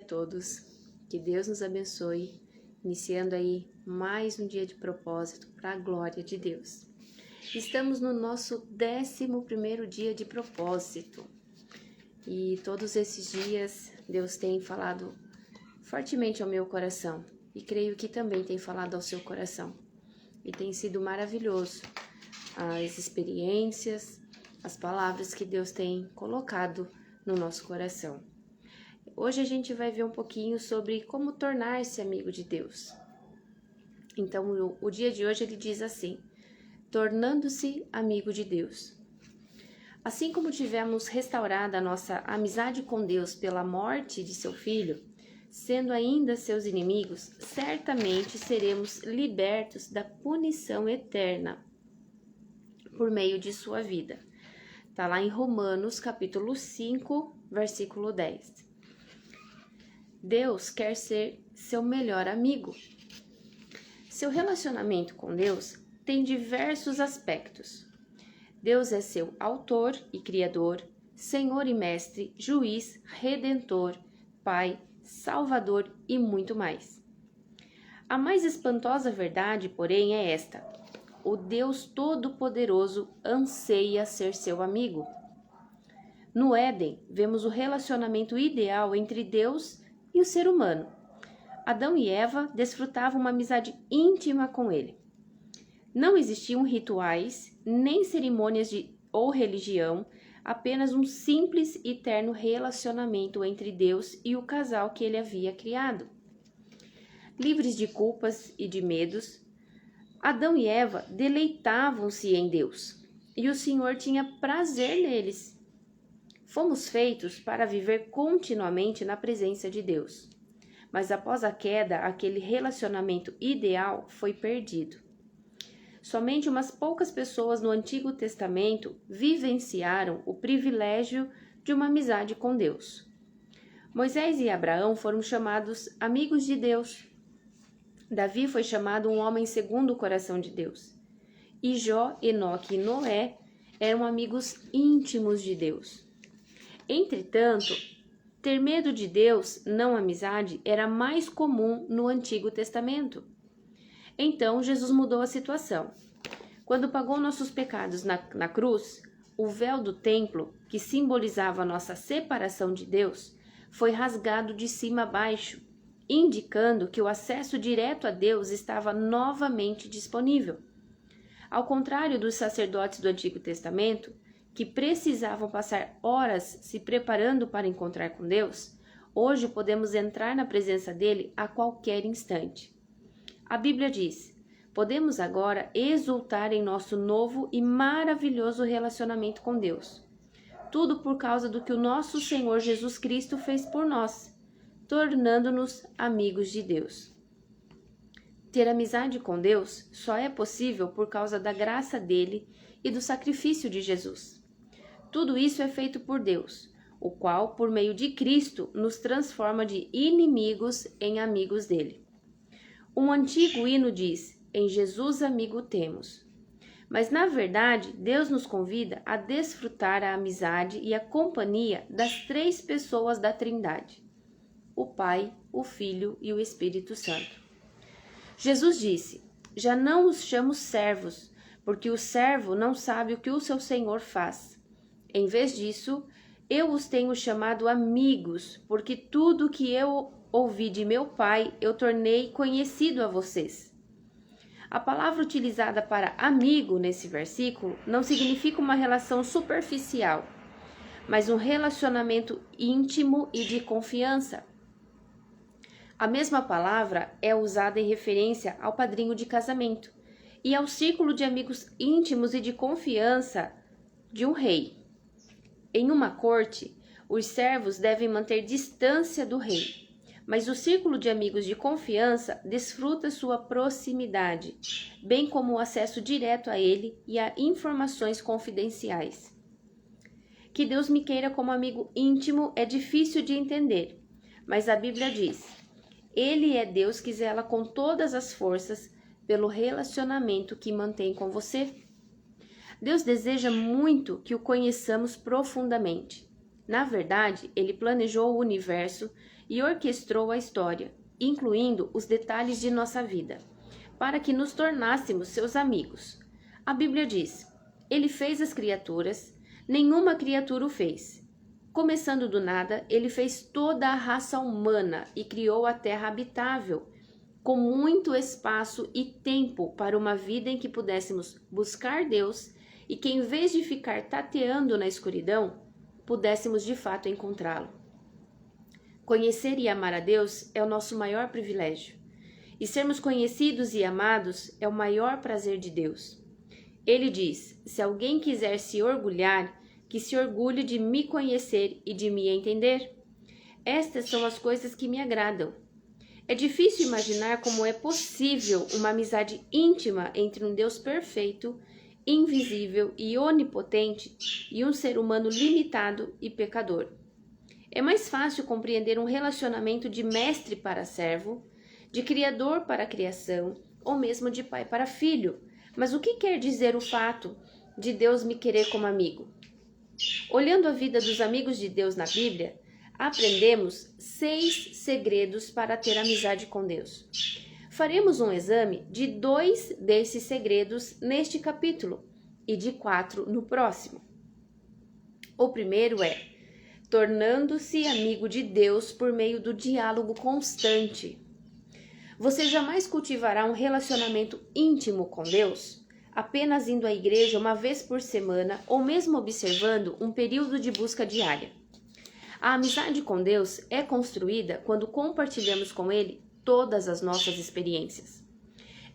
A todos, que Deus nos abençoe, iniciando aí mais um dia de propósito para a glória de Deus. Estamos no nosso 11º dia de propósito e todos esses dias Deus tem falado fortemente ao meu coração e creio que também tem falado ao seu coração e tem sido maravilhoso as experiências, as palavras que Deus tem colocado no nosso coração. Hoje a gente vai ver um pouquinho sobre como tornar-se amigo de Deus. Então, o dia de hoje ele diz assim: tornando-se amigo de Deus. Assim como tivemos restaurada a nossa amizade com Deus pela morte de seu Filho, sendo ainda seus inimigos, certamente seremos libertos da punição eterna por meio de sua vida. Está lá em Romanos, capítulo 5, versículo 10. Deus quer ser seu melhor amigo. Seu relacionamento com Deus tem diversos aspectos. Deus é seu autor e criador, Senhor e mestre, juiz, redentor, Pai, Salvador e muito mais. A mais espantosa verdade, porém, é esta: o Deus Todo-Poderoso anseia ser seu amigo. No Éden, vemos o relacionamento ideal entre Deus e o ser humano. Adão e Eva desfrutavam uma amizade íntima com ele. Não existiam rituais, nem cerimônias ou religião, apenas um simples e terno relacionamento entre Deus e o casal que ele havia criado. Livres de culpas e de medos, Adão e Eva deleitavam-se em Deus, e o Senhor tinha prazer neles. Fomos feitos para viver continuamente na presença de Deus. Mas após a queda, aquele relacionamento ideal foi perdido. Somente umas poucas pessoas no Antigo Testamento vivenciaram o privilégio de uma amizade com Deus. Moisés e Abraão foram chamados amigos de Deus. Davi foi chamado um homem segundo o coração de Deus. E Jó, Enoque e Noé eram amigos íntimos de Deus. Entretanto, ter medo de Deus, não amizade, era mais comum no Antigo Testamento. Então, Jesus mudou a situação. Quando pagou nossos pecados na cruz, o véu do templo, que simbolizava a nossa separação de Deus, foi rasgado de cima a baixo, indicando que o acesso direto a Deus estava novamente disponível. Ao contrário dos sacerdotes do Antigo Testamento, que precisavam passar horas se preparando para encontrar com Deus, hoje podemos entrar na presença dele a qualquer instante. A Bíblia diz: podemos agora exultar em nosso novo e maravilhoso relacionamento com Deus. Tudo por causa do que o nosso Senhor Jesus Cristo fez por nós, tornando-nos amigos de Deus. Ter amizade com Deus só é possível por causa da graça dele e do sacrifício de Jesus. Tudo isso é feito por Deus, o qual, por meio de Cristo, nos transforma de inimigos em amigos dele. Um antigo hino diz: em Jesus amigo temos. Mas, na verdade, Deus nos convida a desfrutar a amizade e a companhia das 3 pessoas da Trindade: o Pai, o Filho e o Espírito Santo. Jesus disse: já não os chamo servos, porque o servo não sabe o que o seu senhor faz. Em vez disso, eu os tenho chamado amigos, porque tudo que eu ouvi de meu Pai eu tornei conhecido a vocês. A palavra utilizada para amigo nesse versículo não significa uma relação superficial, mas um relacionamento íntimo e de confiança. A mesma palavra é usada em referência ao padrinho de casamento e ao círculo de amigos íntimos e de confiança de um rei. Em uma corte, os servos devem manter distância do rei, mas o círculo de amigos de confiança desfruta sua proximidade, bem como o acesso direto a ele e a informações confidenciais. Que Deus me queira como amigo íntimo é difícil de entender, mas a Bíblia diz: ele é Deus que zela com todas as forças pelo relacionamento que mantém com você. Deus deseja muito que o conheçamos profundamente. Na verdade, ele planejou o universo e orquestrou a história, incluindo os detalhes de nossa vida, para que nos tornássemos seus amigos. A Bíblia diz: Ele fez as criaturas, nenhuma criatura o fez. Começando do nada, ele fez toda a raça humana e criou a terra habitável, com muito espaço e tempo para uma vida em que pudéssemos buscar Deus e que, em vez de ficar tateando na escuridão, pudéssemos de fato encontrá-lo. Conhecer e amar a Deus é o nosso maior privilégio, e sermos conhecidos e amados é o maior prazer de Deus. Ele diz: se alguém quiser se orgulhar, que se orgulhe de me conhecer e de me entender. Estas são as coisas que me agradam. É difícil imaginar como é possível uma amizade íntima entre um Deus perfeito, invisível e onipotente e um ser humano limitado e pecador. É mais fácil compreender um relacionamento de mestre para servo, de criador para criação, ou mesmo de pai para filho. Mas o que quer dizer o fato de Deus me querer como amigo? Olhando a vida dos amigos de Deus na Bíblia, aprendemos 6 segredos para ter amizade com Deus. Faremos um exame de 2 desses segredos neste capítulo e de 4 no próximo. O primeiro é: tornando-se amigo de Deus por meio do diálogo constante. Você jamais cultivará um relacionamento íntimo com Deus apenas indo à igreja uma vez por semana ou mesmo observando um período de busca diária. A amizade com Deus é construída quando compartilhamos com Ele todas as nossas experiências.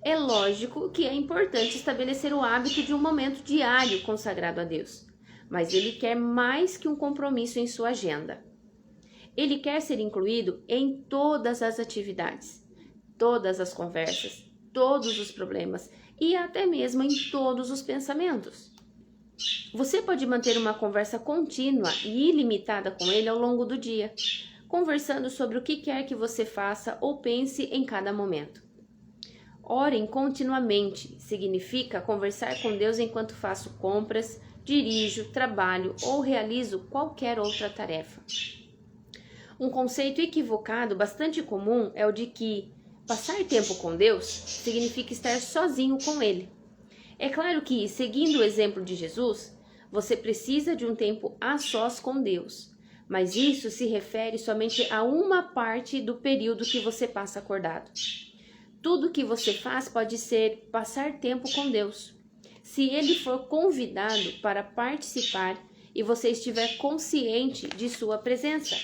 É lógico que é importante estabelecer o hábito de um momento diário consagrado a Deus, mas Ele quer mais que um compromisso em sua agenda. Ele quer ser incluído em todas as atividades, todas as conversas, todos os problemas e até mesmo em todos os pensamentos. Você pode manter uma conversa contínua e ilimitada com ele ao longo do dia, conversando sobre o que quer que você faça ou pense em cada momento. Orem continuamente significa conversar com Deus enquanto faço compras, dirijo, trabalho ou realizo qualquer outra tarefa. Um conceito equivocado bastante comum é o de que passar tempo com Deus significa estar sozinho com Ele. É claro que, seguindo o exemplo de Jesus, você precisa de um tempo a sós com Deus, mas isso se refere somente a uma parte do período que você passa acordado. Tudo que você faz pode ser passar tempo com Deus, se Ele for convidado para participar e você estiver consciente de sua presença.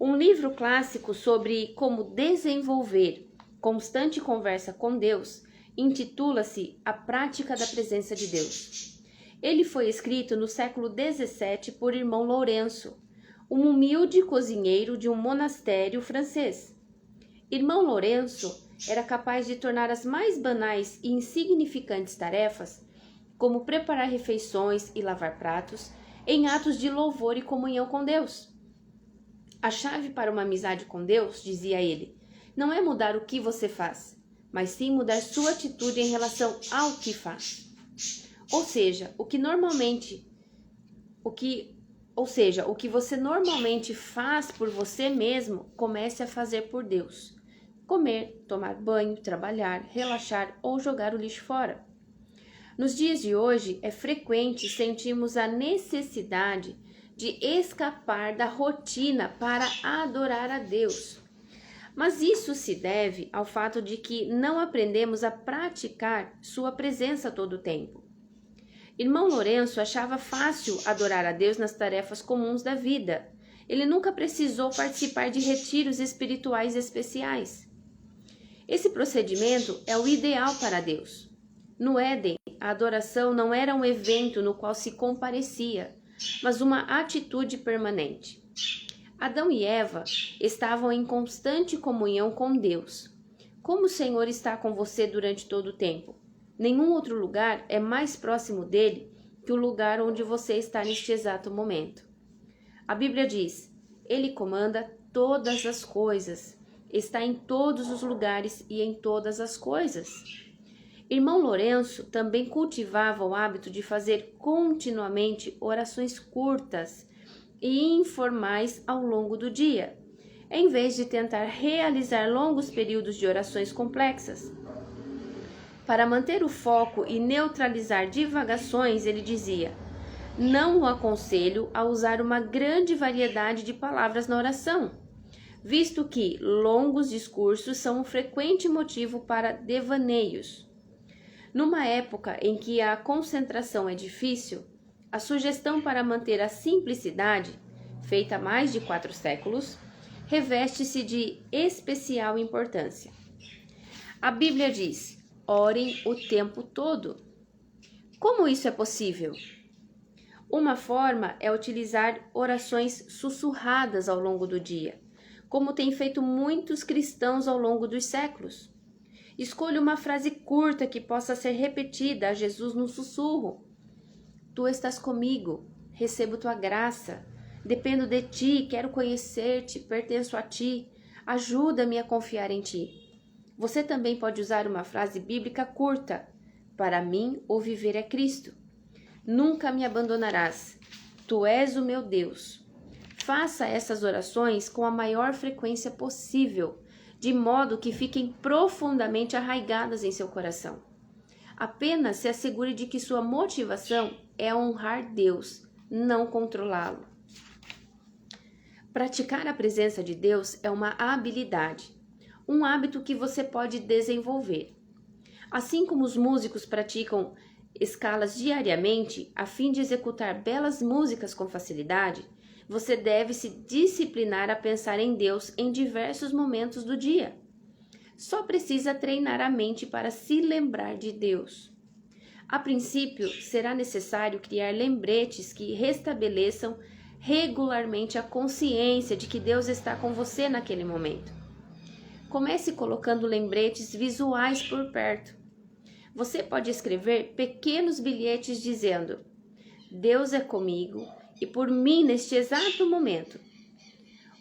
Um livro clássico sobre como desenvolver constante conversa com Deus intitula-se A Prática da Presença de Deus. Ele foi escrito no século XVII por irmão Lourenço, um humilde cozinheiro de um monastério francês. Irmão Lourenço era capaz de tornar as mais banais e insignificantes tarefas, como preparar refeições e lavar pratos, em atos de louvor e comunhão com Deus. A chave para uma amizade com Deus, dizia ele, não é mudar o que você faz, mas sim mudar sua atitude em relação ao que faz. Ou seja, o que você normalmente faz por você mesmo, comece a fazer por Deus. Comer, tomar banho, trabalhar, relaxar ou jogar o lixo fora. Nos dias de hoje, é frequente sentirmos a necessidade de escapar da rotina para adorar a Deus. Mas isso se deve ao fato de que não aprendemos a praticar sua presença todo o tempo. Irmão Lourenço achava fácil adorar a Deus nas tarefas comuns da vida. Ele nunca precisou participar de retiros espirituais especiais. Esse procedimento é o ideal para Deus. No Éden, a adoração não era um evento no qual se comparecia, mas uma atitude permanente. Adão e Eva estavam em constante comunhão com Deus. Como o Senhor está com você durante todo o tempo? Nenhum outro lugar é mais próximo dele que o lugar onde você está neste exato momento. A Bíblia diz: Ele comanda todas as coisas, está em todos os lugares e em todas as coisas. Irmão Lourenço também cultivava o hábito de fazer continuamente orações curtas e informais ao longo do dia. em vez de tentar realizar longos períodos de orações complexas. Para manter o foco e neutralizar divagações, ele dizia: não o aconselho a usar uma grande variedade de palavras na oração, visto que longos discursos são um frequente motivo para devaneios. Numa época em que a concentração é difícil, a sugestão para manter a simplicidade, feita há mais de 4 séculos, reveste-se de especial importância. A Bíblia diz: orem o tempo todo. Como isso é possível? Uma forma é utilizar orações sussurradas ao longo do dia, como têm feito muitos cristãos ao longo dos séculos. Escolha uma frase curta que possa ser repetida a Jesus no sussurro. Tu estás comigo, recebo tua graça, dependo de ti, quero conhecer-te, pertenço a ti, ajuda-me a confiar em ti. Você também pode usar uma frase bíblica curta. Para mim, o viver é Cristo. Nunca me abandonarás. Tu és o meu Deus. Faça essas orações com a maior frequência possível, de modo que fiquem profundamente arraigadas em seu coração. Apenas se assegure de que sua motivação é honrar Deus, não controlá-lo. Praticar a presença de Deus é uma habilidade, um hábito que você pode desenvolver. Assim como os músicos praticam escalas diariamente a fim de executar belas músicas com facilidade, você deve se disciplinar a pensar em Deus em diversos momentos do dia. Só precisa treinar a mente para se lembrar de Deus. A princípio, será necessário criar lembretes que restabeleçam regularmente a consciência de que Deus está com você naquele momento. Comece colocando lembretes visuais por perto. Você pode escrever pequenos bilhetes dizendo: Deus é comigo e por mim neste exato momento.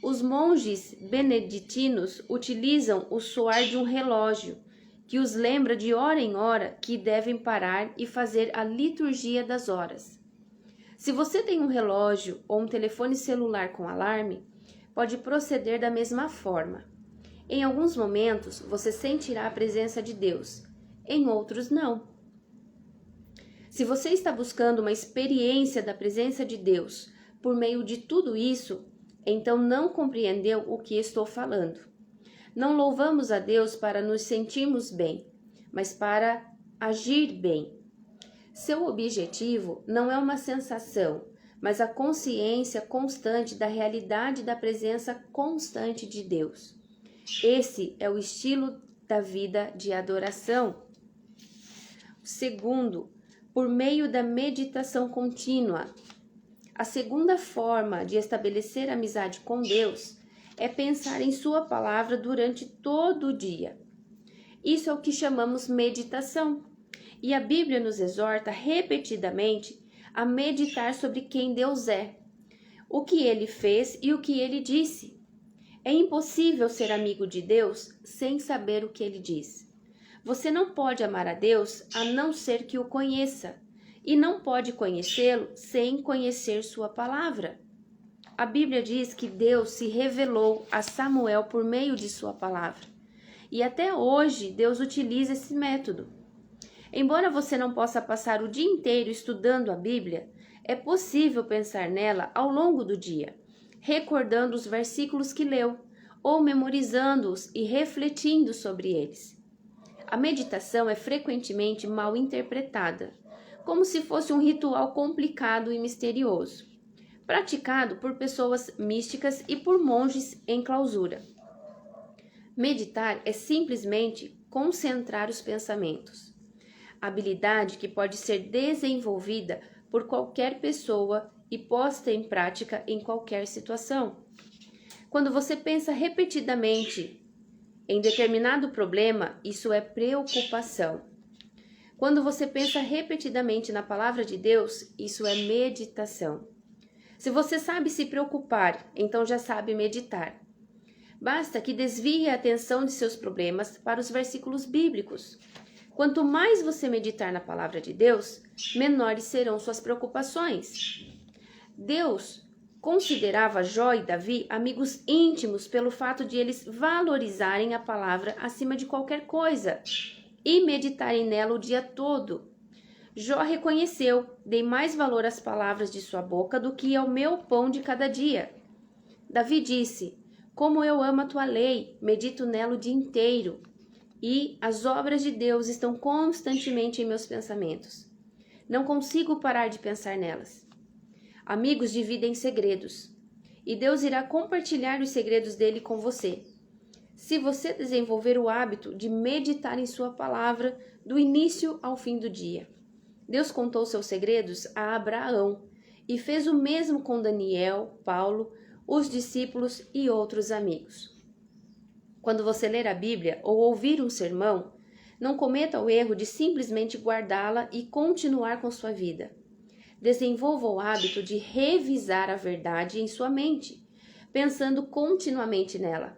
Os monges beneditinos utilizam o soar de um relógio, que os lembra de hora em hora que devem parar e fazer a liturgia das horas. Se você tem um relógio ou um telefone celular com alarme, pode proceder da mesma forma. Em alguns momentos, você sentirá a presença de Deus, em outros não. Se você está buscando uma experiência da presença de Deus por meio de tudo isso, então não compreendeu o que estou falando. Não louvamos a Deus para nos sentirmos bem, mas para agir bem. Seu objetivo não é uma sensação, mas a consciência constante da realidade da presença constante de Deus. Esse é o estilo da vida de adoração. Segundo, por meio da meditação contínua. A segunda forma de estabelecer amizade com Deus é pensar em sua palavra durante todo o dia. Isso é o que chamamos meditação. E a Bíblia nos exorta repetidamente a meditar sobre quem Deus é, o que Ele fez e o que Ele disse. É impossível ser amigo de Deus sem saber o que Ele diz. Você não pode amar a Deus a não ser que o conheça, e não pode conhecê-lo sem conhecer sua palavra. A Bíblia diz que Deus se revelou a Samuel por meio de sua palavra. E até hoje Deus utiliza esse método. Embora você não possa passar o dia inteiro estudando a Bíblia, é possível pensar nela ao longo do dia, recordando os versículos que leu, ou memorizando-os e refletindo sobre eles. A meditação é frequentemente mal interpretada, como se fosse um ritual complicado e misterioso, praticado por pessoas místicas e por monges em clausura. Meditar é simplesmente concentrar os pensamentos, habilidade que pode ser desenvolvida por qualquer pessoa e posta em prática em qualquer situação. Quando você pensa repetidamente em determinado problema, isso é preocupação. Quando você pensa repetidamente na palavra de Deus, isso é meditação. Se você sabe se preocupar, então já sabe meditar. Basta que desvie a atenção de seus problemas para os versículos bíblicos. Quanto mais você meditar na palavra de Deus, menores serão suas preocupações. Deus Considerava Jó e Davi amigos íntimos pelo fato de eles valorizarem a palavra acima de qualquer coisa e meditarem nela o dia todo. Jó reconheceu: dei mais valor às palavras de sua boca do que ao meu pão de cada dia. Davi disse: como eu amo a tua lei, medito nela o dia inteiro, e as obras de Deus estão constantemente em meus pensamentos. Não consigo parar de pensar nelas. Amigos dividem segredos, e Deus irá compartilhar os segredos dele com você. Se você desenvolver o hábito de meditar em sua palavra do início ao fim do dia. Deus contou seus segredos a Abraão e fez o mesmo com Daniel, Paulo, os discípulos e outros amigos. Quando você ler a Bíblia ou ouvir um sermão, não cometa o erro de simplesmente guardá-la e continuar com sua vida. Desenvolva o hábito de revisar a verdade em sua mente, pensando continuamente nela.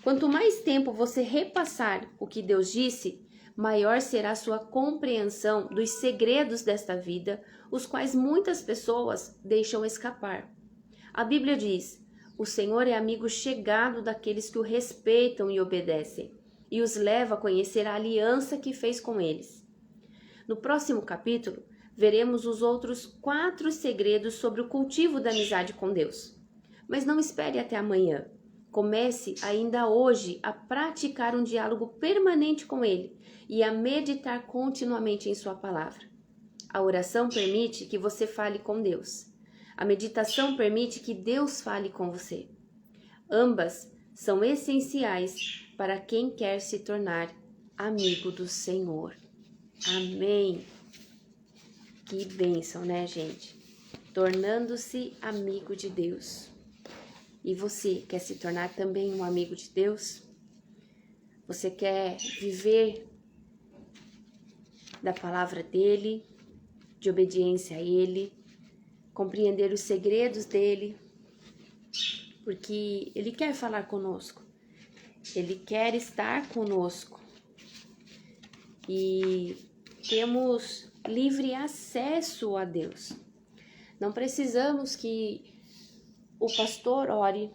Quanto mais tempo você repassar o que Deus disse, maior será sua compreensão dos segredos desta vida, os quais muitas pessoas deixam escapar. A Bíblia diz: o Senhor é amigo chegado daqueles que o respeitam e obedecem, e os leva a conhecer a aliança que fez com eles. No próximo capítulo, veremos os outros 4 segredos sobre o cultivo da amizade com Deus. Mas não espere até amanhã. Comece ainda hoje a praticar um diálogo permanente com Ele e a meditar continuamente em sua palavra. A oração permite que você fale com Deus. A meditação permite que Deus fale com você. Ambas são essenciais para quem quer se tornar amigo do Senhor. Amém. Que bênção, né, gente? Tornando-se amigo de Deus. E você quer se tornar também um amigo de Deus? Você quer viver da palavra dele, de obediência a ele, compreender os segredos dele, porque ele quer falar conosco, ele quer estar conosco e temos livre acesso a Deus. Não precisamos que o pastor ore,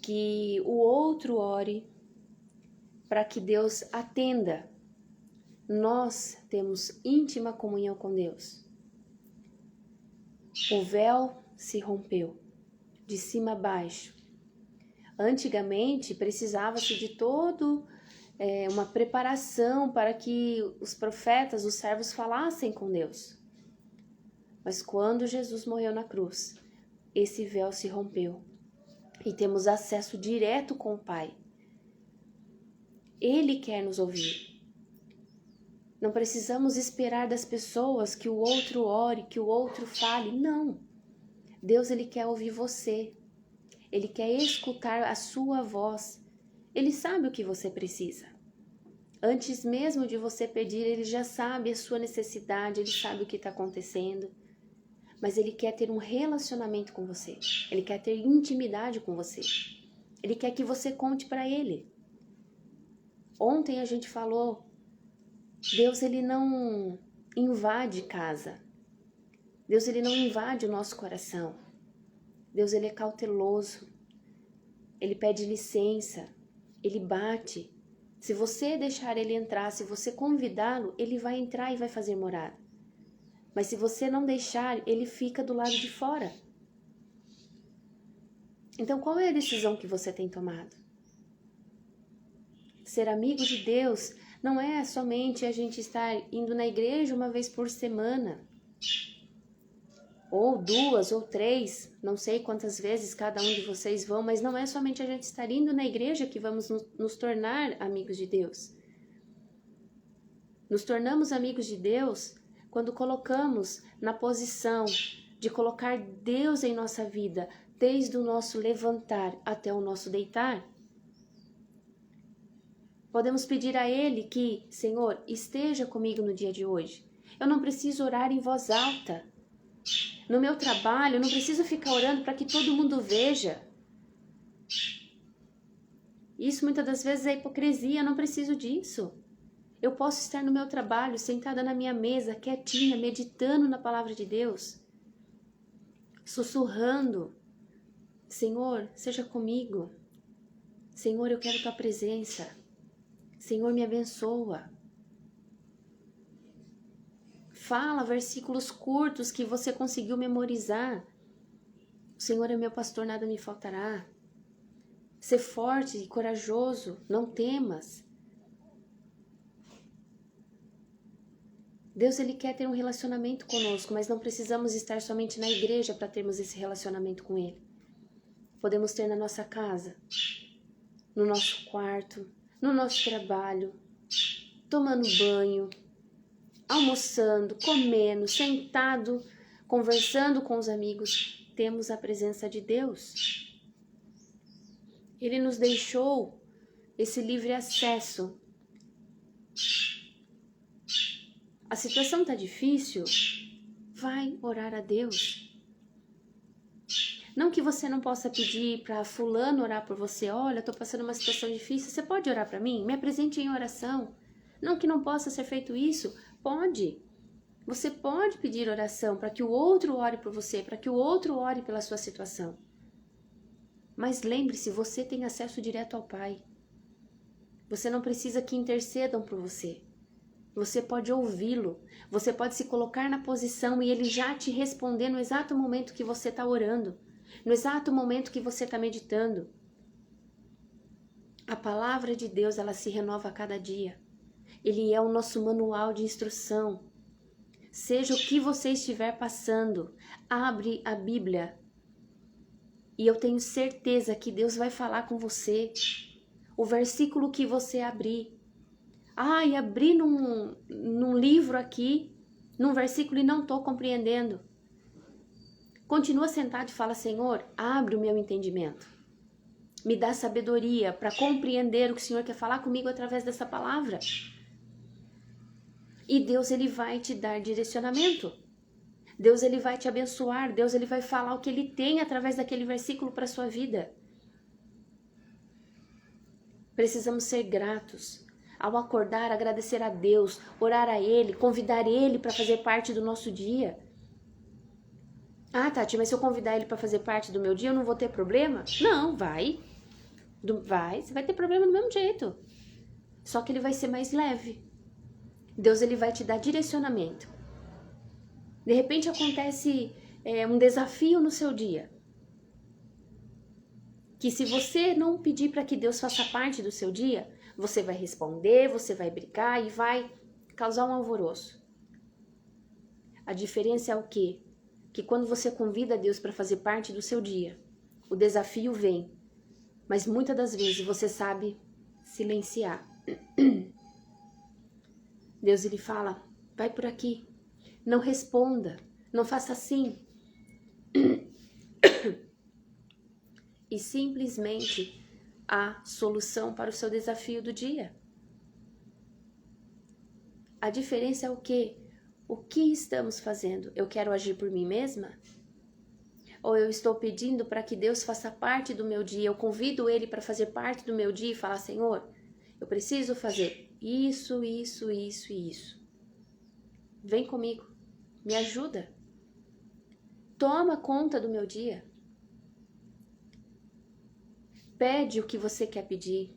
que o outro ore, para que Deus atenda. Nós temos íntima comunhão com Deus. O véu se rompeu, de cima a baixo. Antigamente precisava-se de uma preparação para que os profetas, os servos falassem com Deus. Mas quando Jesus morreu na cruz, esse véu se rompeu e temos acesso direto com o Pai. Ele quer nos ouvir. Não precisamos esperar das pessoas que o outro ore, que o outro fale. Não. Deus, ele quer ouvir você. Ele quer escutar a sua voz. Ele sabe o que você precisa. Antes mesmo de você pedir, ele já sabe a sua necessidade, ele sabe o que está acontecendo. Mas ele quer ter um relacionamento com você. Ele quer ter intimidade com você. Ele quer que você conte para ele. Ontem a gente falou, Deus, ele não invade casa. Deus, ele não invade o nosso coração. Deus, ele é cauteloso. Ele pede licença. Ele bate. Se você deixar ele entrar, se você convidá-lo, ele vai entrar e vai fazer morada. Mas se você não deixar, ele fica do lado de fora. Então, qual é a decisão que você tem tomado? Ser amigo de Deus não é somente a gente estar indo na igreja uma vez por semana. Ou 2 ou 3, não sei quantas vezes cada um de vocês vão, mas não é somente a gente estar indo na igreja que vamos nos tornar amigos de Deus. Nos tornamos amigos de Deus quando colocamos na posição de colocar Deus em nossa vida, desde o nosso levantar até o nosso deitar. Podemos pedir a Ele que, Senhor, esteja comigo no dia de hoje. Eu não preciso orar em voz alta. No meu trabalho, eu não preciso ficar orando para que todo mundo veja. Isso muitas das vezes é hipocrisia, eu não preciso disso. Eu posso estar no meu trabalho, sentada na minha mesa, quietinha, meditando na palavra de Deus. sussurrando: Senhor, seja comigo. Senhor, eu quero tua presença. Senhor, me abençoa. Fala versículos curtos que você conseguiu memorizar. O Senhor é meu pastor, nada me faltará. Ser forte e corajoso, não temas. Deus, Ele quer ter um relacionamento conosco, mas não precisamos estar somente na igreja para termos esse relacionamento com Ele. Podemos ter na nossa casa, no nosso quarto, no nosso trabalho, tomando banho, almoçando, comendo, sentado, conversando com os amigos. Temos a presença de Deus. Ele nos deixou esse livre acesso. A situação está difícil? Vai orar a Deus. Não que você não possa pedir para fulano orar por você. Olha, estou passando uma situação difícil, você pode orar para mim? Me apresente em oração. Não que não possa ser feito isso. Pode. Você pode pedir oração para que o outro ore por você, para que o outro ore pela sua situação. Mas lembre-se, você tem acesso direto ao Pai. Você não precisa que intercedam por você. Você pode ouvi-lo. Você pode se colocar na posição e ele já te responder no exato momento que você está orando. No exato momento que você está meditando. A palavra de Deus, ela se renova a cada dia. Ele é o nosso manual de instrução. Seja o que você estiver passando, abre a Bíblia. E eu tenho certeza que Deus vai falar com você. O versículo que você abrir. Abri num livro aqui, num versículo e não estou compreendendo. Continua sentado e fala: Senhor, abre o meu entendimento. Me dá sabedoria para compreender o que o Senhor quer falar comigo através dessa palavra. E Deus, Ele vai te dar direcionamento. Deus, Ele vai te abençoar. Deus, Ele vai falar o que Ele tem através daquele versículo para a sua vida. Precisamos ser gratos. Ao acordar, agradecer a Deus, orar a Ele, convidar Ele para fazer parte do nosso dia. Tati, mas se eu convidar Ele para fazer parte do meu dia, eu não vou ter problema? Não, vai. Você vai ter problema do mesmo jeito. Só que ele vai ser mais leve. Deus, Ele vai te dar direcionamento. De repente acontece um desafio no seu dia. Que se você não pedir para que Deus faça parte do seu dia, você vai responder, você vai brigar e vai causar um alvoroço. A diferença é o quê? Que quando você convida Deus para fazer parte do seu dia, o desafio vem, mas muitas das vezes você sabe silenciar. Deus, Ele fala: vai por aqui, não responda, não faça assim. E simplesmente a solução para o seu desafio do dia. A diferença é o quê? O que estamos fazendo? Eu quero agir por mim mesma? Ou eu estou pedindo para que Deus faça parte do meu dia? Eu convido Ele para fazer parte do meu dia e falar: Senhor, eu preciso fazer isso, isso, isso e isso. Vem comigo, me ajuda. Toma conta do meu dia. Pede o que você quer pedir.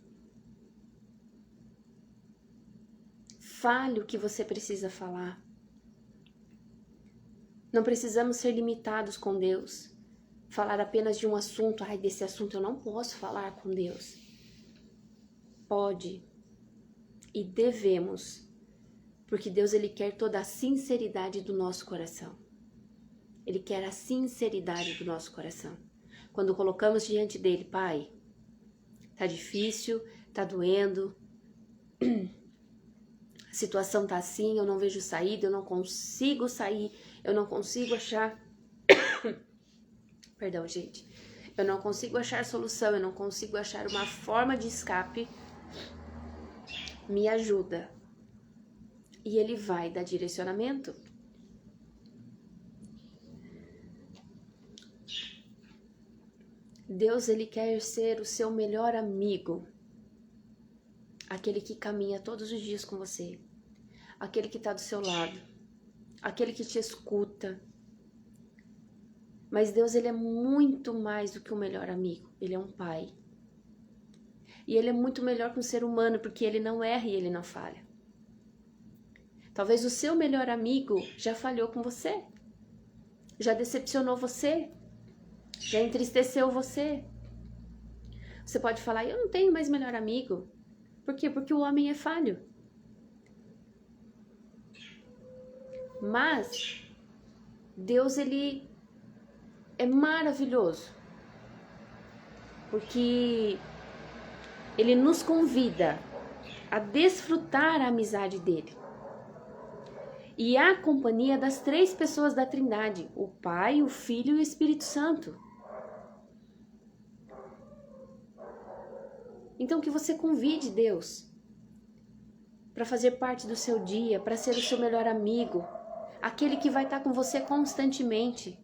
Fale o que você precisa falar. Não precisamos ser limitados com Deus. Falar apenas de um assunto. Desse assunto eu não posso falar com Deus. Pode. E devemos. Porque Deus, Ele quer toda a sinceridade do nosso coração. Ele quer a sinceridade do nosso coração. Quando colocamos diante dele: Pai, tá difícil, tá doendo, a situação tá assim, eu não vejo saída, eu não consigo sair, eu não consigo achar... Perdão, gente. Eu não consigo achar solução, eu não consigo achar uma forma de escape. Me ajuda. E Ele vai dar direcionamento. Deus, Ele quer ser o seu melhor amigo. Aquele que caminha todos os dias com você. Aquele que está do seu lado. Aquele que te escuta. Mas Deus, ele é muito mais do que um melhor amigo. Ele é um pai. E ele é muito melhor que um ser humano, porque ele não erra e ele não falha. Talvez o seu melhor amigo já falhou com você. Já decepcionou você. Já entristeceu você. Você pode falar, eu não tenho mais melhor amigo. Por quê? Porque o homem é falho. Mas Deus, ele é maravilhoso. Porque ele nos convida a desfrutar a amizade dele. E a companhia das 3 pessoas da Trindade, o Pai, o Filho e o Espírito Santo. Então que você convide Deus para fazer parte do seu dia, para ser o seu melhor amigo, aquele que vai estar com você constantemente.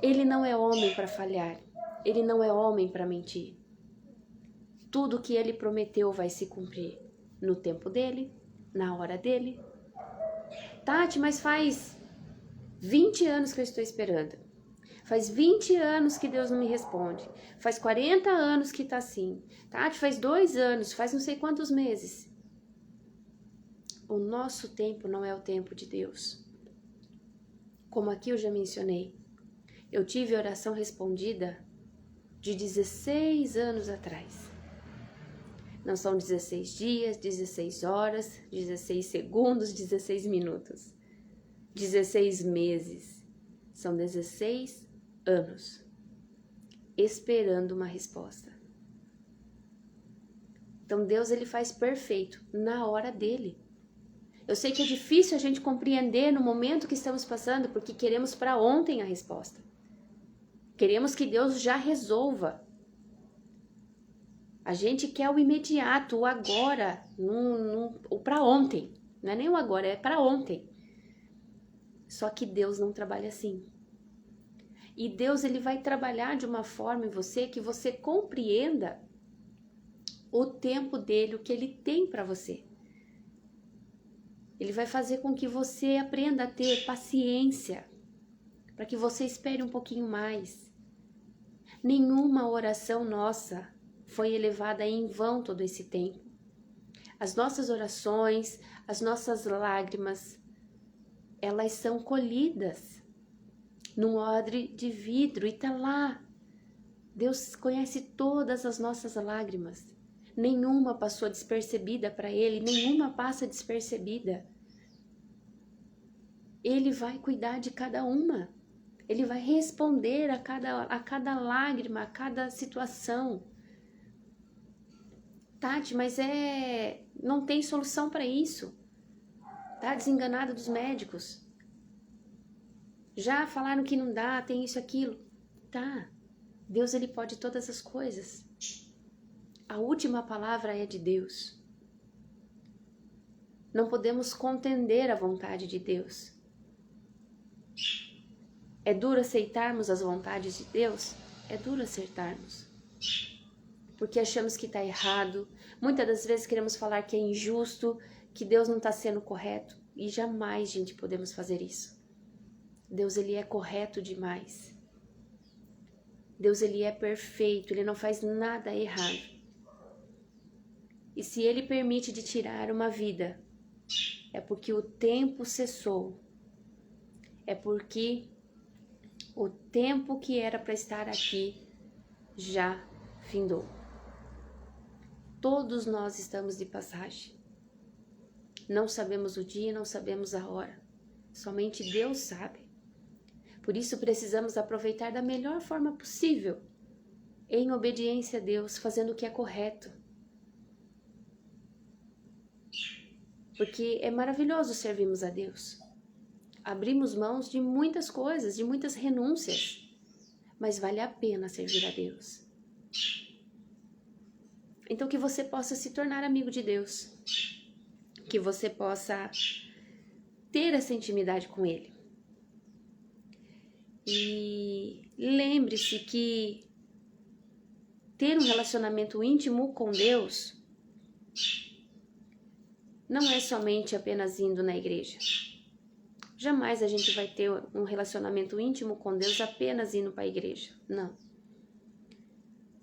Ele não é homem para falhar, ele não é homem para mentir. Tudo que ele prometeu vai se cumprir no tempo dele, na hora dele. Tati, mas faz 20 anos que eu estou esperando. Faz 20 anos que Deus não me responde. Faz 40 anos que tá assim. Tati, faz 2 anos, faz não sei quantos meses. O nosso tempo não é o tempo de Deus. Como aqui eu já mencionei, eu tive oração respondida de 16 anos atrás. Não são 16 dias, 16 horas, 16 segundos, 16 minutos. 16 meses. São 16 anos. Esperando uma resposta. Então Deus, ele faz perfeito na hora dele. Eu sei que é difícil a gente compreender no momento que estamos passando, porque queremos para ontem a resposta. Queremos que Deus já resolva. A gente quer o imediato, o agora, o para ontem. Não é nem o agora, é para ontem. Só que Deus não trabalha assim. E Deus, ele vai trabalhar de uma forma em você que você compreenda o tempo dele, o que ele tem para você. Ele vai fazer com que você aprenda a ter paciência, para que você espere um pouquinho mais. Nenhuma oração nossa foi elevada em vão todo esse tempo. As nossas orações, as nossas lágrimas, elas são colhidas num odre de vidro e tá lá. Deus conhece todas as nossas lágrimas. Nenhuma passou despercebida para Ele, nenhuma passa despercebida. Ele vai cuidar de cada uma. Ele vai responder a cada lágrima, a cada situação. Tati, mas não tem solução para isso. Tá desenganada dos médicos. Já falaram que não dá, tem isso, aquilo. Tá. Deus, ele pode todas as coisas. A última palavra é de Deus. Não podemos contender a vontade de Deus. É duro aceitarmos as vontades de Deus? É duro aceitarmos. Porque achamos que está errado. Muitas das vezes queremos falar que é injusto, que Deus não está sendo correto. E jamais, gente, podemos fazer isso. Deus, ele é correto demais. Deus, ele é perfeito, ele não faz nada errado. E se ele permite de tirar uma vida, é porque o tempo cessou. É porque o tempo que era para estar aqui já findou. Todos nós estamos de passagem. Não sabemos o dia, não sabemos a hora. Somente Deus sabe. Por isso precisamos aproveitar da melhor forma possível, em obediência a Deus, fazendo o que é correto. Porque é maravilhoso servirmos a Deus. Abrimos mãos de muitas coisas, de muitas renúncias, mas vale a pena servir a Deus. Então que você possa se tornar amigo de Deus, que você possa ter essa intimidade com Ele. E lembre-se que ter um relacionamento íntimo com Deus não é somente apenas indo na igreja. Jamais a gente vai ter um relacionamento íntimo com Deus apenas indo para a igreja. Não.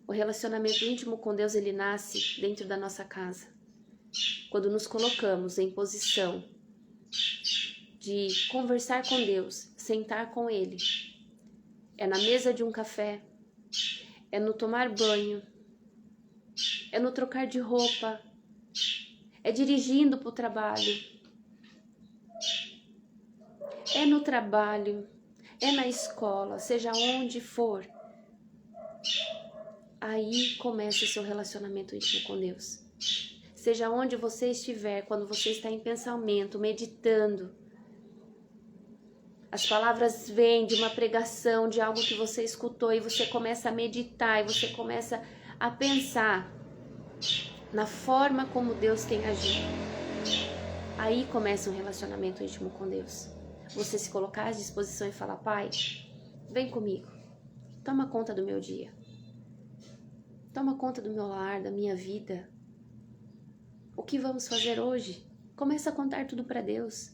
O relacionamento íntimo com Deus, ele nasce dentro da nossa casa. Quando nos colocamos em posição de conversar com Deus, sentar com Ele. É na mesa de um café, é no tomar banho, é no trocar de roupa, é dirigindo para o trabalho, é no trabalho, é na escola, seja onde for. Aí começa o seu relacionamento íntimo com Deus. Seja onde você estiver, quando você está em pensamento, meditando, as palavras vêm de uma pregação, de algo que você escutou e você começa a meditar e você começa a pensar na forma como Deus tem agido. Aí começa um relacionamento íntimo com Deus. Você se colocar à disposição e falar: Pai, vem comigo, toma conta do meu dia, toma conta do meu lar, da minha vida. O que vamos fazer hoje? Começa a contar tudo para Deus.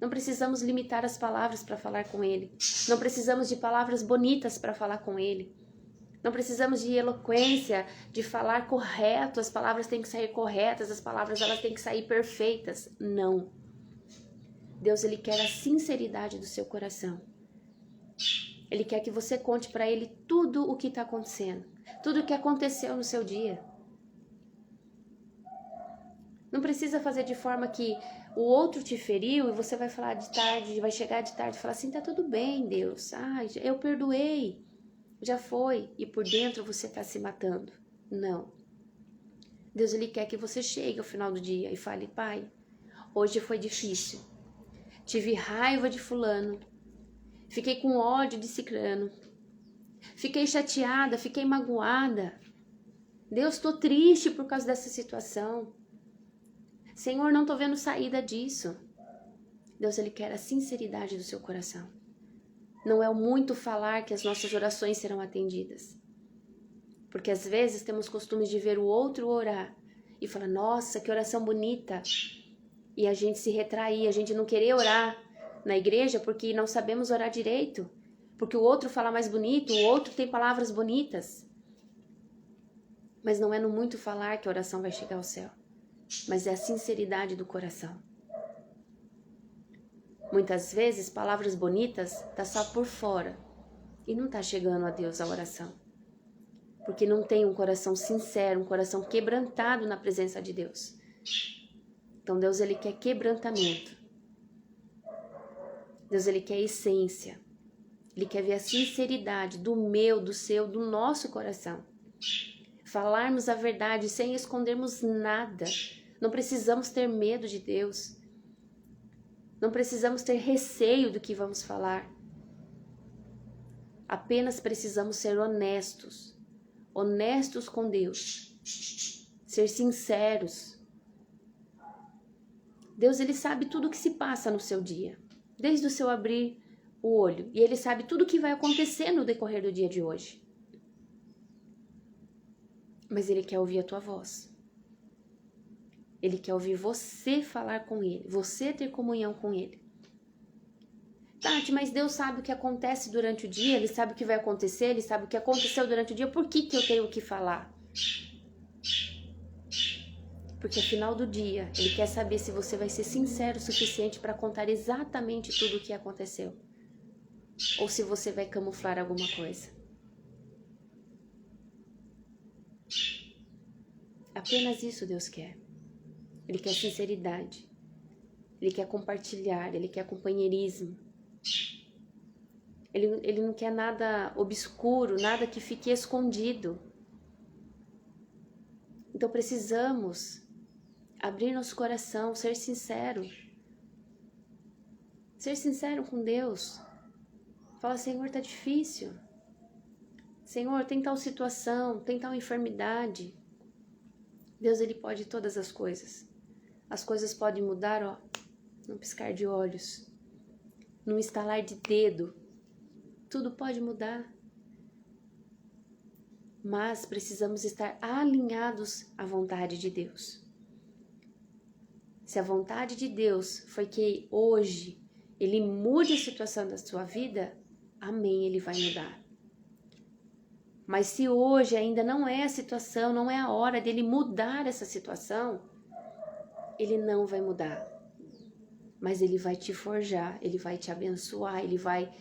Não precisamos limitar as palavras para falar com Ele. Não precisamos de palavras bonitas para falar com Ele. Não precisamos de eloquência, de falar correto. As palavras têm que sair corretas, as palavras elas têm que sair perfeitas. Não. Deus, Ele quer a sinceridade do seu coração. Ele quer que você conte para Ele tudo o que está acontecendo. Tudo o que aconteceu no seu dia. Não precisa fazer de forma que o outro te feriu e você vai falar de tarde, vai chegar de tarde e falar assim: tá tudo bem, Deus. Eu perdoei. Já foi. E por dentro você está se matando. Não. Deus, Ele quer que você chegue ao final do dia e fale: Pai, hoje foi difícil. Tive raiva de fulano. Fiquei com ódio de ciclano. Fiquei chateada, fiquei magoada. Deus, estou triste por causa dessa situação. Senhor, não estou vendo saída disso. Deus, Ele quer a sinceridade do seu coração. Não é o muito falar que as nossas orações serão atendidas. Porque às vezes temos costume de ver o outro orar e falar: nossa, que oração bonita. E a gente se retrair, a gente não querer orar na igreja porque não sabemos orar direito. Porque o outro fala mais bonito, o outro tem palavras bonitas. Mas não é no muito falar que a oração vai chegar ao céu. Mas é a sinceridade do coração. Muitas vezes, palavras bonitas tá só por fora e não tá chegando a Deus a oração. Porque não tem um coração sincero, um coração quebrantado na presença de Deus. Então Deus, Ele quer quebrantamento. Deus, Ele quer essência. Ele quer ver a sinceridade do meu, do seu, do nosso coração. Falarmos a verdade sem escondermos nada. Não precisamos ter medo de Deus. Não precisamos ter receio do que vamos falar. Apenas precisamos ser honestos. Honestos com Deus. Ser sinceros. Deus, Ele sabe tudo o que se passa no seu dia. Desde o seu abrir o olho. E Ele sabe tudo o que vai acontecer no decorrer do dia de hoje. Mas Ele quer ouvir a tua voz. Ele quer ouvir você falar com Ele, você ter comunhão com Ele. Tati, mas Deus sabe o que acontece durante o dia, Ele sabe o que vai acontecer, Ele sabe o que aconteceu durante o dia, por que eu tenho que falar? Porque ao final do dia, Ele quer saber se você vai ser sincero o suficiente para contar exatamente tudo o que aconteceu. Ou se você vai camuflar alguma coisa. Apenas isso Deus quer. Ele quer sinceridade. Ele quer compartilhar. Ele quer companheirismo. Ele não quer nada obscuro, nada que fique escondido. Então precisamos abrir nosso coração, ser sincero. Ser sincero com Deus. Fala: Senhor, tá difícil. Senhor, tem tal situação, tem tal enfermidade. Deus, Ele pode todas as coisas. As coisas podem mudar, ó, num piscar de olhos, num estalar de dedo. Tudo pode mudar. Mas precisamos estar alinhados à vontade de Deus. Se a vontade de Deus foi que hoje Ele mude a situação da sua vida, amém, Ele vai mudar. Mas se hoje ainda não é a situação, não é a hora dele mudar essa situação, Ele não vai mudar. Mas Ele vai te forjar, Ele vai te abençoar, Ele vai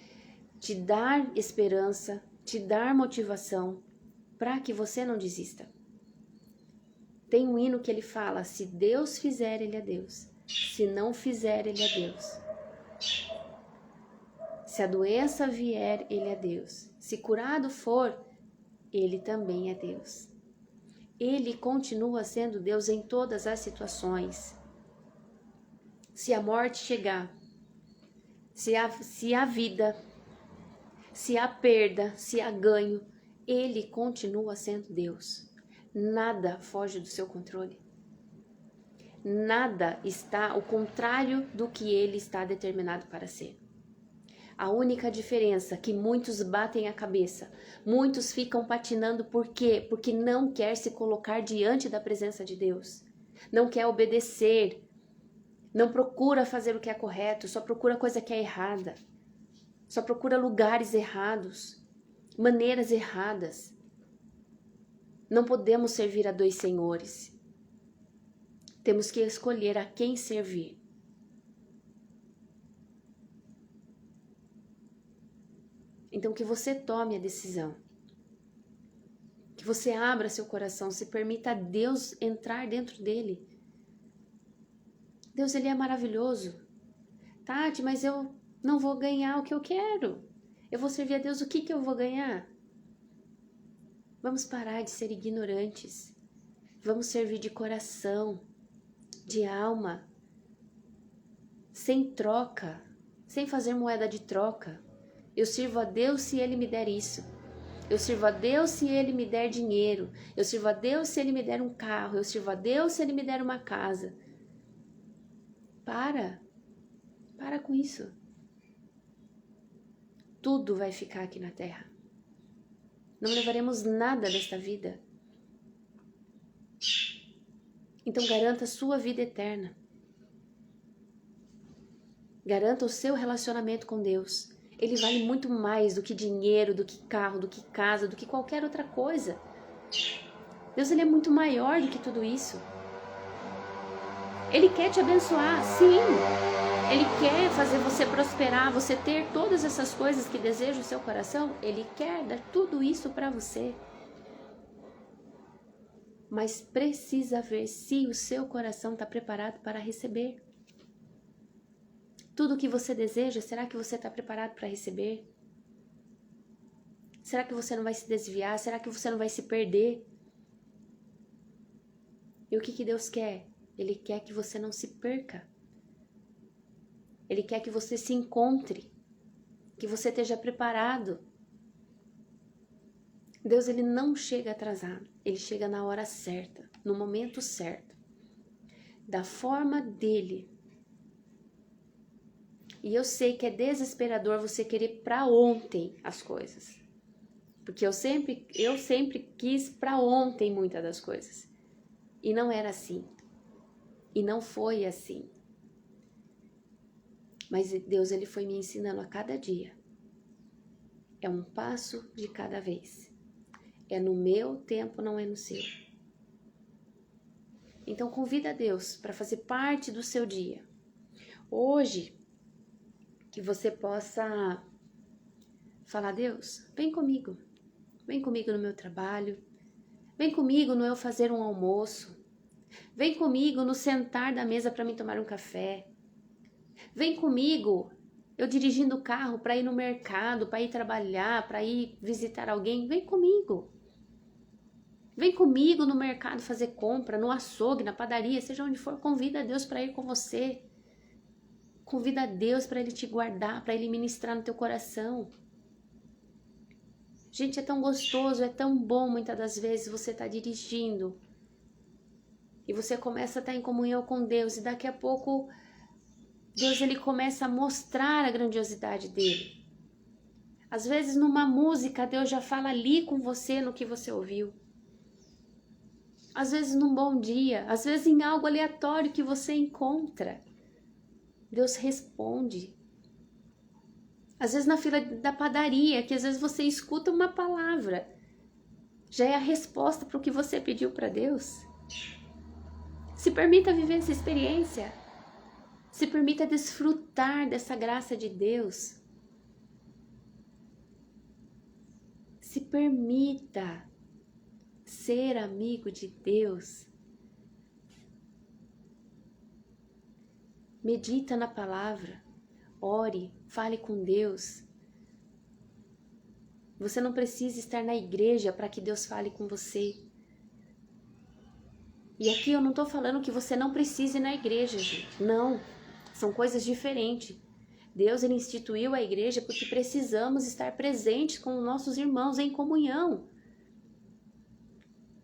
te dar esperança, te dar motivação para que você não desista. Tem um hino que ele fala, se Deus fizer, Ele é Deus. Se não fizer, Ele é Deus. Se a doença vier, Ele é Deus. Se curado for, Ele também é Deus. Ele continua sendo Deus em todas as situações. Se a morte chegar, se a vida, se há perda, se há ganho, Ele continua sendo Deus. Nada foge do seu controle. Nada está ao contrário do que Ele está determinado para ser. A única diferença é que muitos batem a cabeça, muitos ficam patinando, por quê? Porque não quer se colocar diante da presença de Deus, não quer obedecer, não procura fazer o que é correto, só procura coisa que é errada, só procura lugares errados, maneiras erradas. Não podemos servir a dois senhores. Temos que escolher a quem servir. Então que você tome a decisão. Que você abra seu coração, se permita a Deus entrar dentro dele. Deus, Ele é maravilhoso. Tati, mas eu não vou ganhar o que eu quero. Eu vou servir a Deus, o que eu vou ganhar? Vamos parar de ser ignorantes. Vamos servir de coração, de alma, sem troca, sem fazer moeda de troca. Eu sirvo a Deus se Ele me der isso. Eu sirvo a Deus se Ele me der dinheiro. Eu sirvo a Deus se Ele me der um carro. Eu sirvo a Deus se Ele me der uma casa. Para com isso. Tudo vai ficar aqui na terra. Não levaremos nada desta vida. Então garanta a sua vida eterna. Garanta o seu relacionamento com Deus. Ele vale muito mais do que dinheiro, do que carro, do que casa, do que qualquer outra coisa. Deus, Ele é muito maior do que tudo isso. Ele quer te abençoar, sim. Ele quer fazer você prosperar, você ter todas essas coisas que deseja o seu coração. Ele quer dar tudo isso para você. Mas precisa ver se o seu coração está preparado para receber. Tudo o que você deseja, será que você está preparado para receber? Será que você não vai se desviar? Será que você não vai se perder? E o que Deus quer? Ele quer que você não se perca. Ele quer que você se encontre, que você esteja preparado. Deus, Ele não chega atrasado, Ele chega na hora certa, no momento certo, da forma dEle. E eu sei que é desesperador você querer para ontem as coisas. Porque eu sempre quis para ontem muitas das coisas. E não era assim. E não foi assim. Mas Deus, Ele foi me ensinando a cada dia. É um passo de cada vez. É no meu tempo, não é no seu. Então convida a Deus para fazer parte do seu dia. Hoje, que você possa falar, Deus, vem comigo no meu trabalho, vem comigo no eu fazer um almoço, vem comigo no sentar da mesa para mim tomar um café, vem comigo eu dirigindo o carro para ir no mercado, para ir trabalhar, para ir visitar alguém, vem comigo no mercado fazer compra, no açougue, na padaria, seja onde for, convida a Deus para ir com você. Convida a Deus para Ele te guardar, para Ele ministrar no teu coração. Gente, é tão gostoso, é tão bom muitas das vezes você tá dirigindo e você começa a estar em comunhão com Deus e daqui a pouco Deus, Ele começa a mostrar a grandiosidade dEle. Às vezes numa música Deus já fala ali com você no que você ouviu. Às vezes num bom dia, às vezes em algo aleatório que você encontra. Deus responde. Às vezes na fila da padaria, que às vezes você escuta uma palavra, já é a resposta para o que você pediu para Deus. Se permita viver essa experiência. Se permita desfrutar dessa graça de Deus. Se permita ser amigo de Deus. Medita na palavra. Ore, fale com Deus. Você não precisa estar na igreja para que Deus fale com você. E aqui eu não estou falando que você não precise ir na igreja, gente. Não, são coisas diferentes. Deus ele instituiu a igreja porque precisamos estar presentes com os nossos irmãos em comunhão.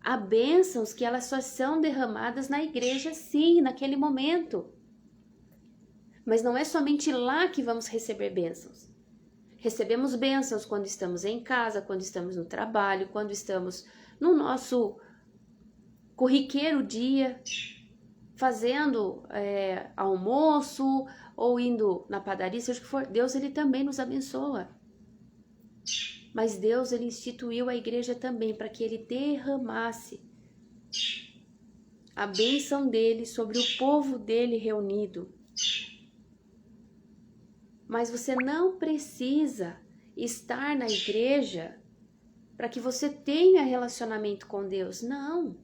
Há bênçãos que elas só são derramadas na igreja, sim, naquele momento. Mas não é somente lá que vamos receber bênçãos. Recebemos bênçãos quando estamos em casa, quando estamos no trabalho, quando estamos no nosso corriqueiro dia, fazendo almoço ou indo na padaria, seja o que for. Deus ele também nos abençoa. Mas Deus ele instituiu a igreja também para que ele derramasse a bênção dele sobre o povo dele reunido. Mas você não precisa estar na igreja para que você tenha relacionamento com Deus. Não.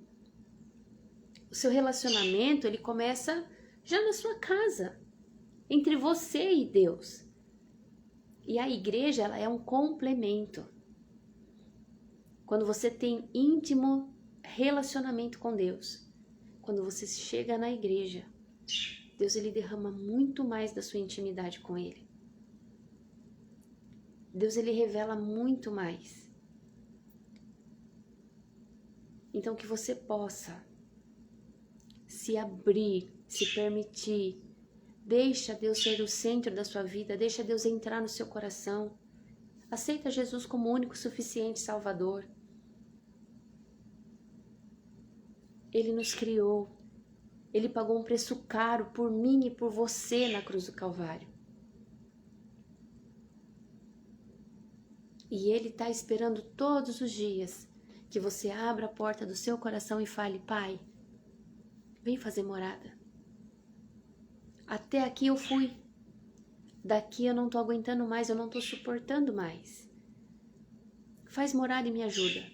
O seu relacionamento, ele começa já na sua casa, entre você e Deus. E a igreja, ela é um complemento. Quando você tem íntimo relacionamento com Deus, quando você chega na igreja, Deus ele derrama muito mais da sua intimidade com Ele. Deus ele revela muito mais. Então que você possa se abrir, se permitir. Deixa Deus ser o centro da sua vida, deixa Deus entrar no seu coração. Aceita Jesus como único, suficiente Salvador. Ele nos criou. Ele pagou um preço caro por mim e por você na cruz do Calvário. E Ele está esperando todos os dias que você abra a porta do seu coração e fale: Pai, vem fazer morada. Até aqui eu fui. Daqui eu não estou aguentando mais, eu não estou suportando mais. Faz morada e me ajuda.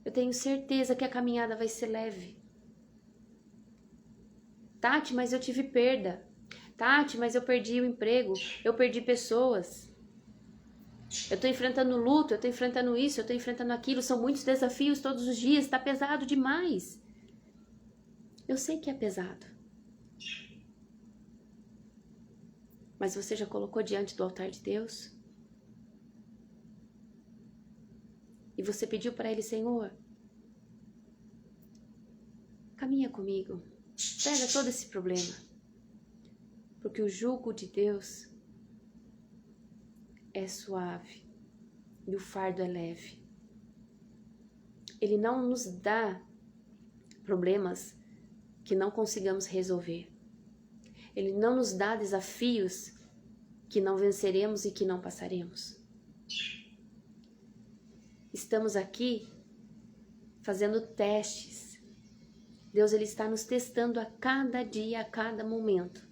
Eu tenho certeza que a caminhada vai ser leve. Tati, mas eu tive perda. Tati, mas eu perdi o emprego. Eu perdi pessoas. Eu estou enfrentando luto, eu estou enfrentando isso, eu estou enfrentando aquilo. São muitos desafios todos os dias, está pesado demais. Eu sei que é pesado. Mas você já colocou diante do altar de Deus? E você pediu para Ele: Senhor, caminha comigo. Pega todo esse problema. Porque o jugo de Deus é suave e o fardo é leve. Ele não nos dá problemas que não consigamos resolver. Ele não nos dá desafios que não venceremos e que não passaremos. Estamos aqui fazendo testes. Deus ele está nos testando a cada dia, a cada momento,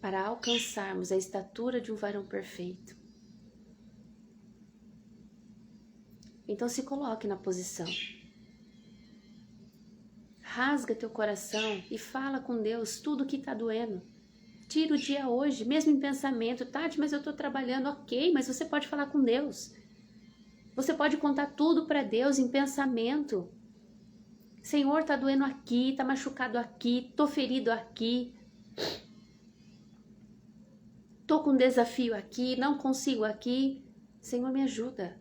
para alcançarmos a estatura de um varão perfeito. Então se coloque na posição. Rasga teu coração e fala com Deus tudo que está doendo. Tira o dia hoje, mesmo em pensamento. Tati, mas eu estou trabalhando, ok, mas você pode falar com Deus. Você pode contar tudo para Deus em pensamento. Senhor, está doendo aqui, está machucado aqui, estou ferido aqui. Estou com um desafio aqui, não consigo aqui. Senhor, me ajuda.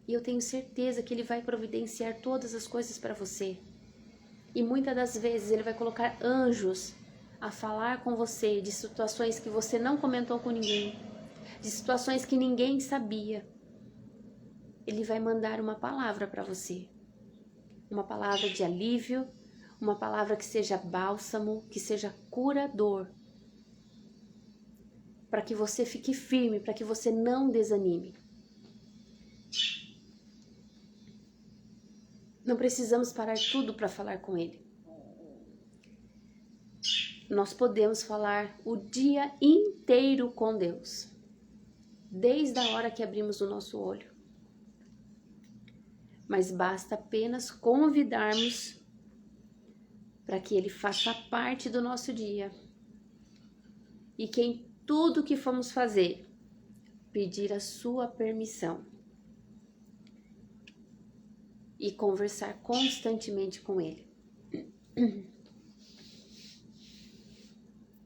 E eu tenho certeza que Ele vai providenciar todas as coisas para você. E muitas das vezes Ele vai colocar anjos a falar com você de situações que você não comentou com ninguém, de situações que ninguém sabia. Ele vai mandar uma palavra para você, uma palavra de alívio, uma palavra que seja bálsamo, que seja curador. para que você fique firme, para que você não desanime. Não precisamos parar tudo para falar com Ele. Nós podemos falar o dia inteiro com Deus, desde a hora que abrimos o nosso olho. Mas basta apenas convidarmos para que Ele faça parte do nosso dia. E que em tudo que formos fazer, pedir a sua permissão. E conversar constantemente com Ele.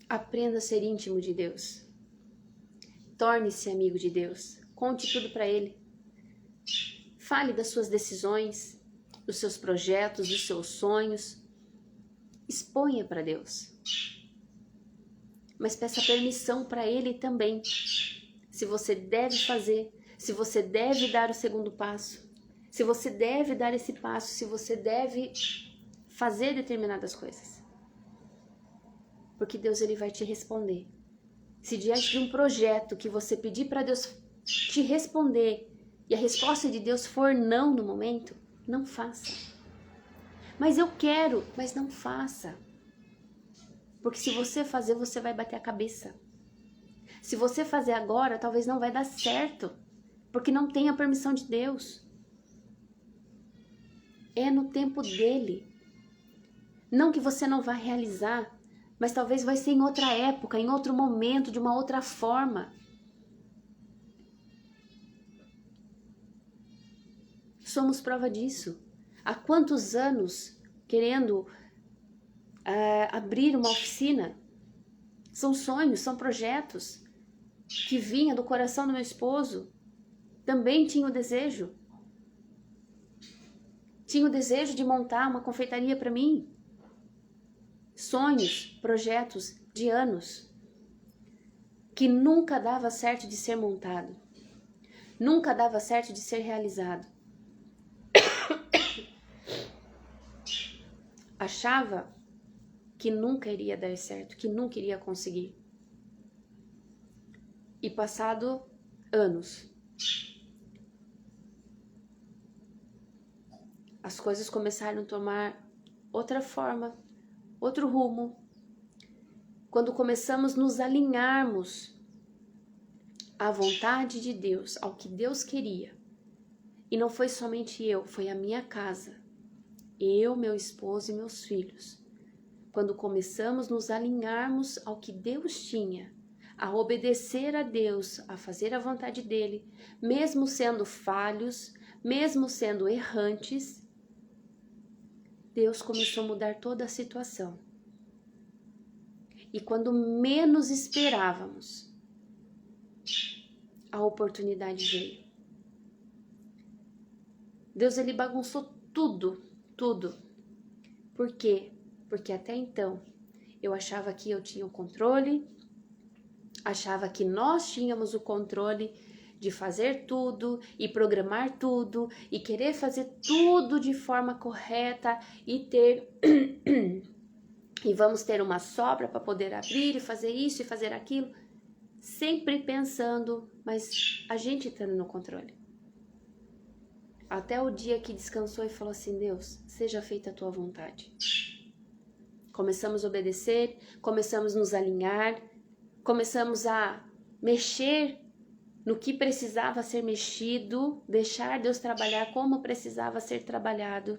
Aprenda a ser íntimo de Deus. Torne-se amigo de Deus. Conte tudo para Ele. Fale das suas decisões, dos seus projetos, dos seus sonhos. Exponha para Deus. Mas peça permissão para Ele também. Se você deve fazer, se você deve dar o segundo passo, se você deve dar esse passo, se você deve fazer determinadas coisas. Porque Deus ele vai te responder. Se diante de um projeto que você pedir para Deus te responder e a resposta de Deus for não no momento, não faça. Mas eu quero, mas não faça. Porque se você fazer, você vai bater a cabeça. Se você fazer agora, talvez não vai dar certo, porque não tem a permissão de Deus. É no tempo dele. Não que você não vá realizar, mas talvez vai ser em outra época, em outro momento, de uma outra forma. Somos prova disso. Há quantos anos querendo abrir uma oficina? São sonhos, são projetos que vinha do coração do meu esposo. Também tinha o desejo. Tinha o desejo de montar uma confeitaria para mim. Sonhos, projetos de anos que nunca dava certo de ser montado. Nunca dava certo de ser realizado. Achava que nunca iria dar certo, que nunca iria conseguir. E passado anos, as coisas começaram a tomar outra forma, outro rumo. Quando começamos a nos alinharmos à vontade de Deus, ao que Deus queria. E não foi somente eu, foi a minha casa. Eu, meu esposo e meus filhos. Quando começamos a nos alinharmos ao que Deus tinha, a obedecer a Deus, a fazer a vontade dele, mesmo sendo falhos, mesmo sendo errantes, Deus começou a mudar toda a situação. E quando menos esperávamos, a oportunidade veio. Deus ele bagunçou tudo. Por quê? Porque até então eu achava que eu tinha o controle, achava que nós tínhamos o controle de fazer tudo e programar tudo e querer fazer tudo de forma correta e ter e vamos ter uma sobra para poder abrir e fazer isso e fazer aquilo, sempre pensando, mas a gente estando no controle. Até o dia que descansou e falou assim, Deus, seja feita a tua vontade. Começamos a obedecer, começamos a nos alinhar, começamos a mexer no que precisava ser mexido, deixar Deus trabalhar como precisava ser trabalhado.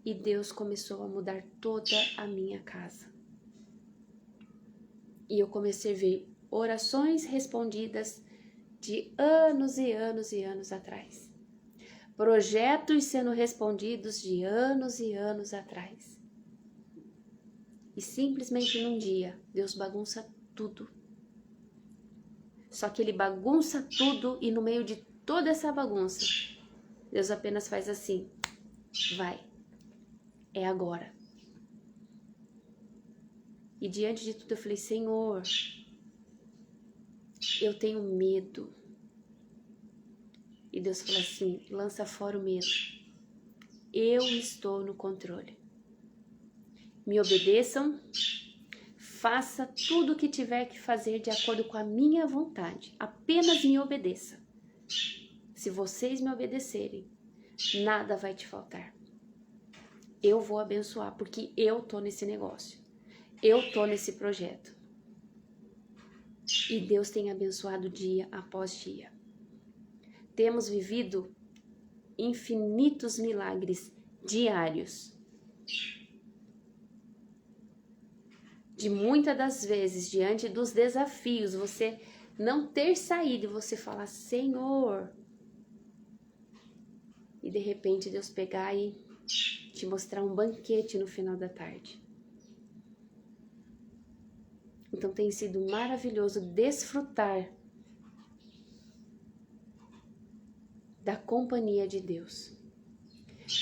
E Deus começou a mudar toda a minha casa. E eu comecei a ver orações respondidas de anos e anos e anos atrás. Projetos sendo respondidos de anos e anos atrás. E simplesmente num dia, Deus bagunça tudo. Só que ele bagunça tudo e no meio de toda essa bagunça, Deus apenas faz assim, vai, é agora. E diante de tudo eu falei, Senhor, eu tenho medo. E Deus falou assim, lança fora o medo. Eu estou no controle. Me obedeçam, Faça tudo o que tiver que fazer de acordo com a minha vontade. Apenas me obedeça. Se vocês me obedecerem, nada vai te faltar. Eu vou abençoar, porque eu tô nesse negócio. Eu tô nesse projeto. E Deus tem abençoado dia após dia. Temos vivido infinitos milagres diários. De muitas das vezes, diante dos desafios, você não ter saído e você falar, Senhor, e de repente Deus pegar e te mostrar um banquete no final da tarde. Então tem sido maravilhoso desfrutar da companhia de Deus,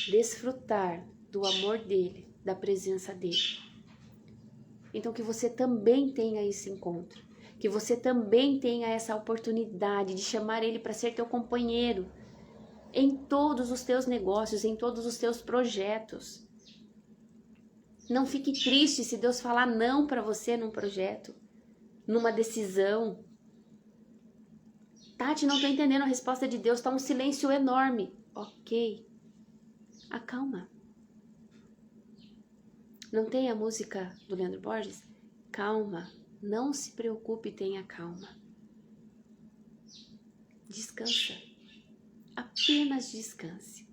desfrutar do amor dele, da presença dele. Então que você também tenha esse encontro, que você também tenha essa oportunidade de chamar ele para ser teu companheiro em todos os teus negócios, em todos os teus projetos. Não fique triste se Deus falar não para você num projeto, numa decisão. Tati, não tô entendendo a resposta de Deus, tá um silêncio enorme. Ok, acalma. Não tem a música do Leandro Borges? Calma, não se preocupe, tenha calma. Descansa, apenas descanse.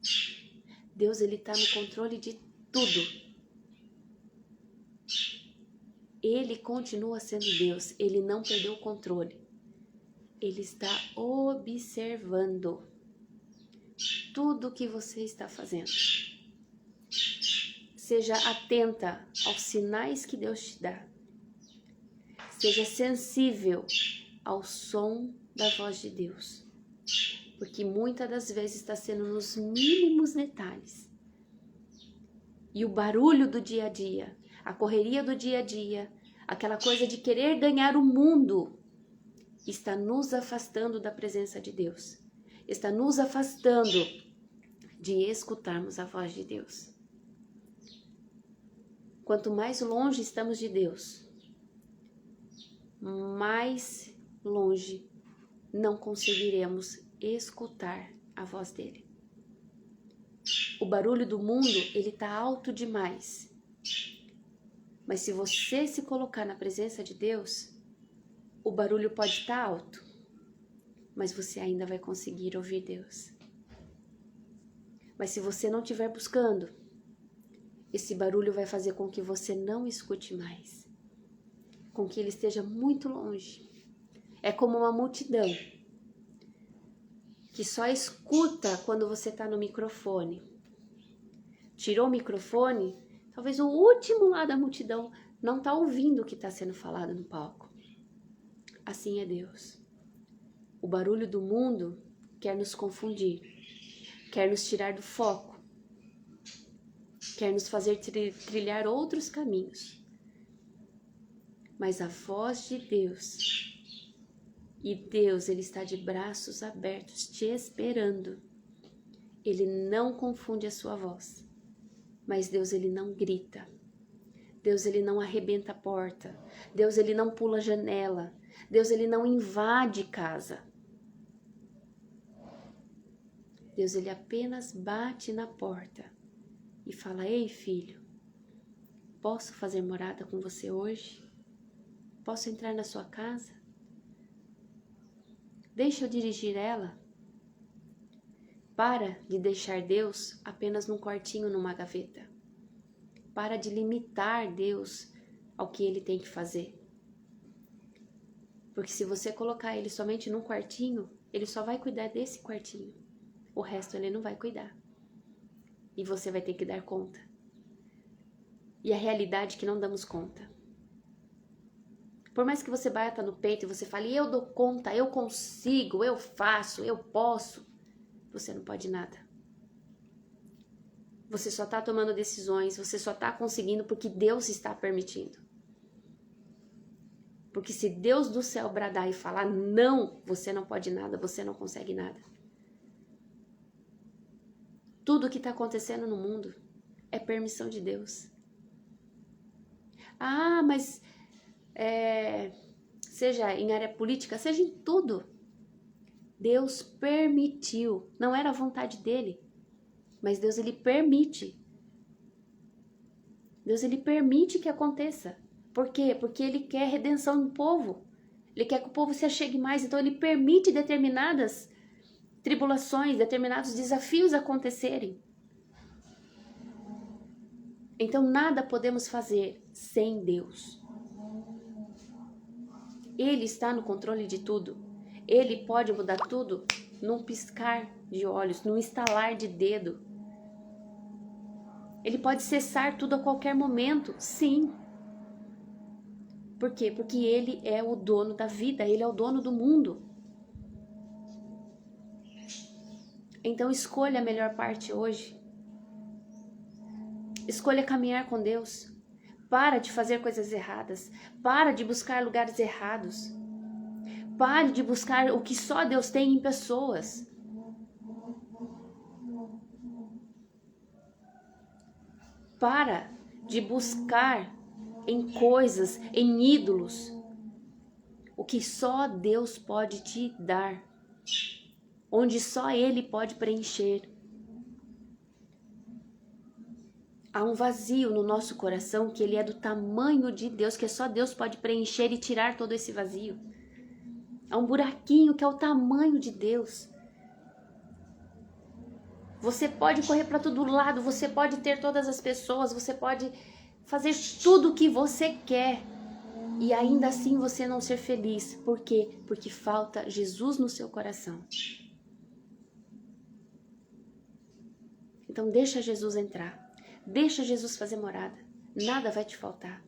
Deus, ele tá no controle de tudo. Ele continua sendo Deus, ele não perdeu o controle. Ele está observando tudo que você está fazendo. Seja atenta aos sinais que Deus te dá. Seja sensível ao som da voz de Deus. Porque muitas das vezes está sendo nos mínimos detalhes. E o barulho do dia a dia, a correria do dia a dia, aquela coisa de querer ganhar o mundo, está nos afastando da presença de Deus. Está nos afastando de escutarmos a voz de Deus. Quanto mais longe estamos de Deus, mais longe não conseguiremos escutar a voz dele. O barulho do mundo, ele tá alto demais. Mas se você se colocar na presença de Deus, o barulho pode estar alto, mas você ainda vai conseguir ouvir Deus. Mas se você não estiver buscando, esse barulho vai fazer com que você não escute mais, com que ele esteja muito longe. É como uma multidão que só escuta quando você está no microfone. Tirou o microfone, talvez o último lá da multidão não está ouvindo o que está sendo falado no palco. Assim é Deus. O barulho do mundo quer nos confundir, quer nos tirar do foco, quer nos fazer trilhar outros caminhos. Mas a voz de Deus, e Deus, ele está de braços abertos te esperando. Ele não confunde a sua voz, mas Deus, ele não grita. Deus, ele não arrebenta a porta. Deus, ele não pula a janela. Deus, ele não invade casa. Deus, ele apenas bate na porta e fala, ei filho, posso fazer morada com você hoje? Posso entrar na sua casa? Deixa eu dirigir ela. Para de deixar Deus apenas num quartinho, numa gaveta. Para de limitar Deus ao que ele tem que fazer. Porque se você colocar ele somente num quartinho, ele só vai cuidar desse quartinho. O resto ele não vai cuidar. E você vai ter que dar conta. E a realidade é que não damos conta. Por mais que você bata no peito e você fale, eu dou conta, eu consigo, eu faço, eu posso, você não pode nada. Você só está tomando decisões, você só está conseguindo porque Deus está permitindo. Porque se Deus do céu bradar e falar não, você não pode nada, você não consegue nada. Tudo que está acontecendo no mundo é permissão de Deus. Ah, mas seja em área política, seja em tudo. Deus permitiu, não era a vontade dele, mas Deus ele permite. Deus ele permite que aconteça. Por quê? Porque ele quer redenção do povo. Ele quer que o povo se achegue mais, então ele permite determinadas tribulações, determinados desafios acontecerem. Então nada podemos fazer sem Deus. Ele está no controle de tudo. Ele pode mudar tudo num piscar de olhos, num estalar de dedo. Ele pode cessar tudo a qualquer momento, sim. Por quê? Porque ele é o dono da vida, ele é o dono do mundo. Então escolha a melhor parte hoje. Escolha caminhar com Deus. Para de fazer coisas erradas. Para de buscar lugares errados. Pare de buscar o que só Deus tem em pessoas. Para de buscar em coisas, em ídolos, o que só Deus pode te dar, onde só Ele pode preencher. Há um vazio no nosso coração que ele é do tamanho de Deus, que só Deus pode preencher e tirar todo esse vazio. Há um buraquinho que é o tamanho de Deus. Você pode correr para todo lado, você pode ter todas as pessoas, você pode fazer tudo o que você quer e ainda assim você não ser feliz. Por quê? Porque falta Jesus no seu coração. Então deixa Jesus entrar. Deixa Jesus fazer morada. Nada vai te faltar.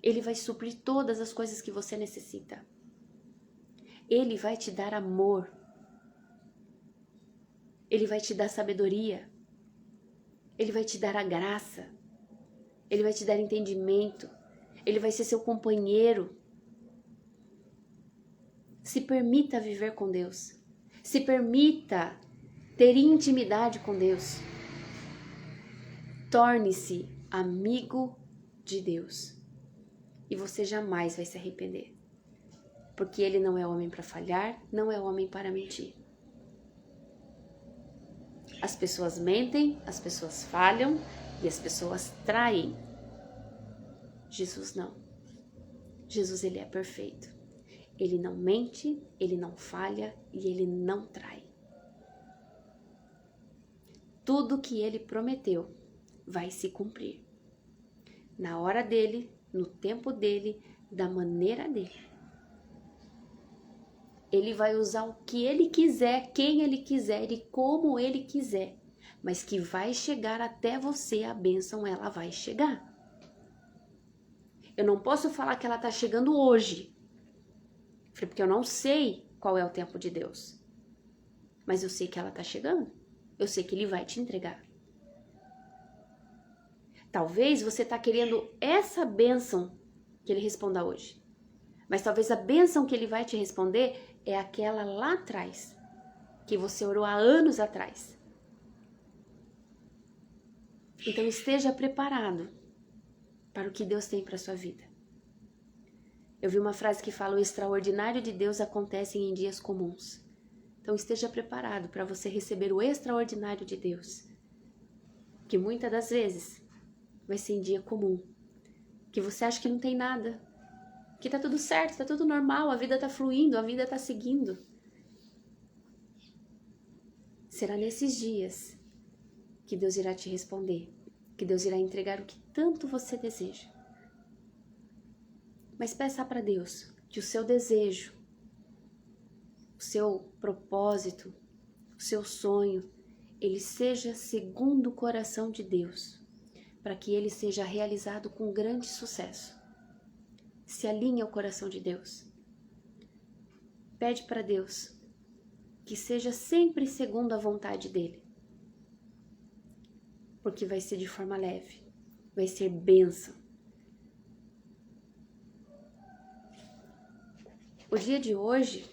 Ele vai suprir todas as coisas que você necessita. Ele vai te dar amor. Ele vai te dar sabedoria. Ele vai te dar a graça. Ele vai te dar entendimento. Ele vai ser seu companheiro. Se permita viver com Deus. Se permita ter intimidade com Deus. Torne-se amigo de Deus. E você jamais vai se arrepender. Porque Ele não é homem para falhar, não é homem para mentir. As pessoas mentem, as pessoas falham e as pessoas traem. Jesus não. Jesus ele é perfeito. Ele não mente, ele não falha e ele não trai. Tudo que ele prometeu vai se cumprir. Na hora dele, no tempo dele, da maneira dele. Ele vai usar o que ele quiser, quem ele quiser e como ele quiser. Mas que vai chegar até você, a bênção ela vai chegar. Eu não posso falar que ela está chegando hoje. Porque eu não sei qual é o tempo de Deus. Mas eu sei que ela está chegando. Eu sei que Ele vai te entregar. Talvez você está querendo essa bênção que Ele responda hoje. Mas talvez a bênção que Ele vai te responder é aquela lá atrás. Que você orou há anos atrás. Então esteja preparado para o que Deus tem para a sua vida. Eu vi uma frase que fala: o extraordinário de Deus acontece em dias comuns. Então esteja preparado para você receber o extraordinário de Deus. Que muitas das vezes vai ser em dia comum. Que você acha que não tem nada. Que tá tudo certo, tá tudo normal, a vida tá fluindo, a vida tá seguindo. Será nesses dias que Deus irá te responder. Que Deus irá entregar o que tanto você deseja. Mas peça para Deus que o seu desejo, o seu propósito, o seu sonho, ele seja segundo o coração de Deus, para que ele seja realizado com grande sucesso. Se alinhe ao coração de Deus. Pede para Deus que seja sempre segundo a vontade dele, porque vai ser de forma leve, vai ser bênção. O dia de hoje,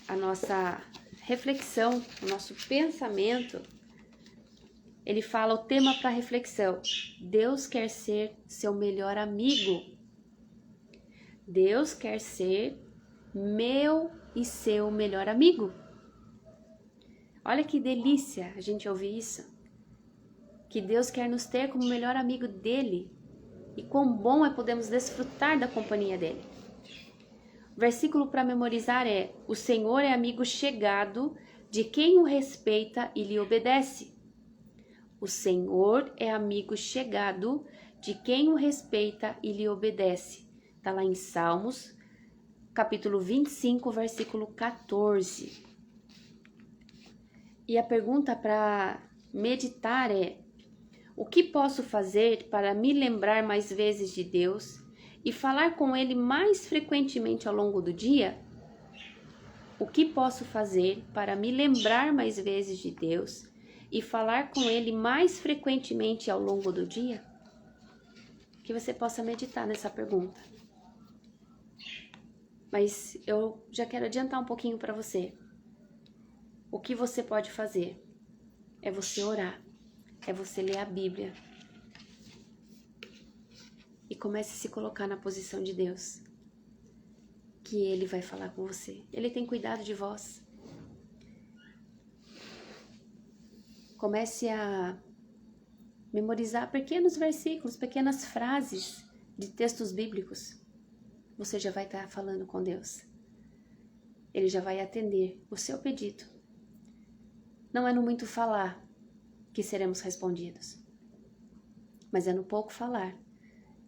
a nossa reflexão, o nosso pensamento, ele fala o tema para reflexão. Deus quer ser seu melhor amigo. Deus quer ser meu e seu melhor amigo. Olha que delícia a gente ouvir isso. Que Deus quer nos ter como melhor amigo dele. E quão bom é podermos desfrutar da companhia dele. O versículo para memorizar é: o Senhor é amigo chegado de quem o respeita e lhe obedece. O Senhor é amigo chegado de quem o respeita e lhe obedece. Está lá em Salmos, capítulo 25, versículo 14. E a pergunta para meditar é: o que posso fazer para me lembrar mais vezes de Deus e falar com Ele mais frequentemente ao longo do dia? O que posso fazer para me lembrar mais vezes de Deus e falar com Ele mais frequentemente ao longo do dia? Que você possa meditar nessa pergunta. Mas eu já quero adiantar um pouquinho para você. O que você pode fazer é você orar, é você ler a Bíblia e comece a se colocar na posição de Deus, que Ele vai falar com você. Ele tem cuidado de vós. Comece a memorizar pequenos versículos, pequenas frases de textos bíblicos. Você já vai estar falando com Deus. Ele já vai atender o seu pedido. Não é no muito falar que seremos respondidos, mas é no pouco falar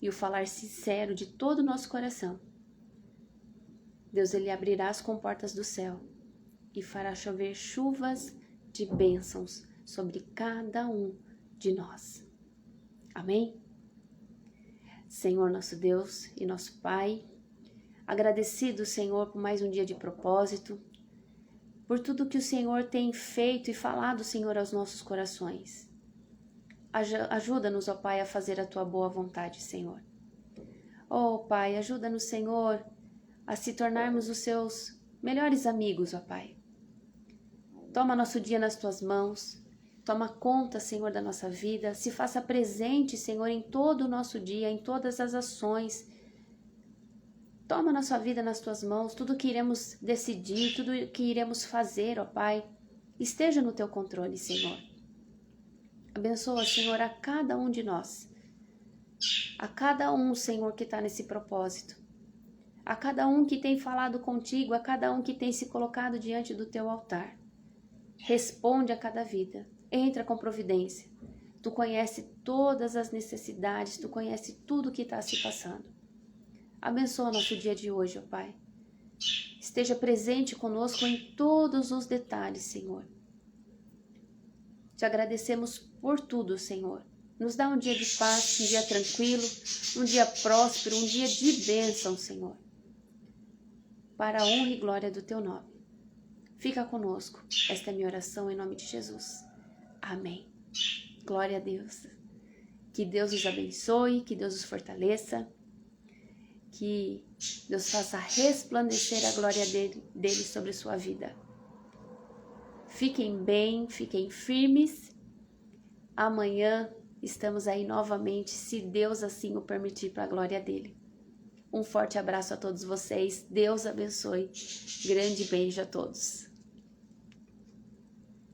e o falar sincero de todo o nosso coração. Deus, Ele abrirá as comportas do céu e fará chover chuvas de bênçãos sobre cada um de nós. Amém? Senhor, nosso Deus e nosso Pai, agradecido, Senhor, por mais um dia de propósito, por tudo que o Senhor tem feito e falado, Senhor, aos nossos corações. Ajuda-nos, ó Pai, a fazer a Tua boa vontade, Senhor. Ó Pai, ajuda-nos, Senhor, a se tornarmos os Seus melhores amigos, ó Pai. Toma nosso dia nas Tuas mãos, toma conta, Senhor, da nossa vida, se faça presente, Senhor, em todo o nosso dia, em todas as ações. Toma nossa vida nas Tuas mãos, tudo que iremos decidir, tudo que iremos fazer, ó Pai, esteja no Teu controle, Senhor. Abençoa, Senhor, a cada um de nós, a cada um, Senhor, que está nesse propósito, a cada um que tem falado contigo, a cada um que tem se colocado diante do Teu altar. Responde a cada vida, entra com providência. Tu conhece todas as necessidades, Tu conhece tudo que está se passando. Abençoa nosso dia de hoje, ó Pai. Esteja presente conosco em todos os detalhes, Senhor. Te agradecemos por tudo, Senhor. Nos dá um dia de paz, um dia tranquilo, um dia próspero, um dia de bênção, Senhor. Para a honra e glória do Teu nome. Fica conosco. Esta é a minha oração em nome de Jesus. Amém. Glória a Deus. Que Deus os abençoe, que Deus os fortaleça. Que Deus faça resplandecer a glória dele sobre sua vida. Fiquem bem, fiquem firmes. Amanhã estamos aí novamente, se Deus assim o permitir, para a glória dele. Um forte abraço a todos vocês. Deus abençoe. Grande beijo a todos.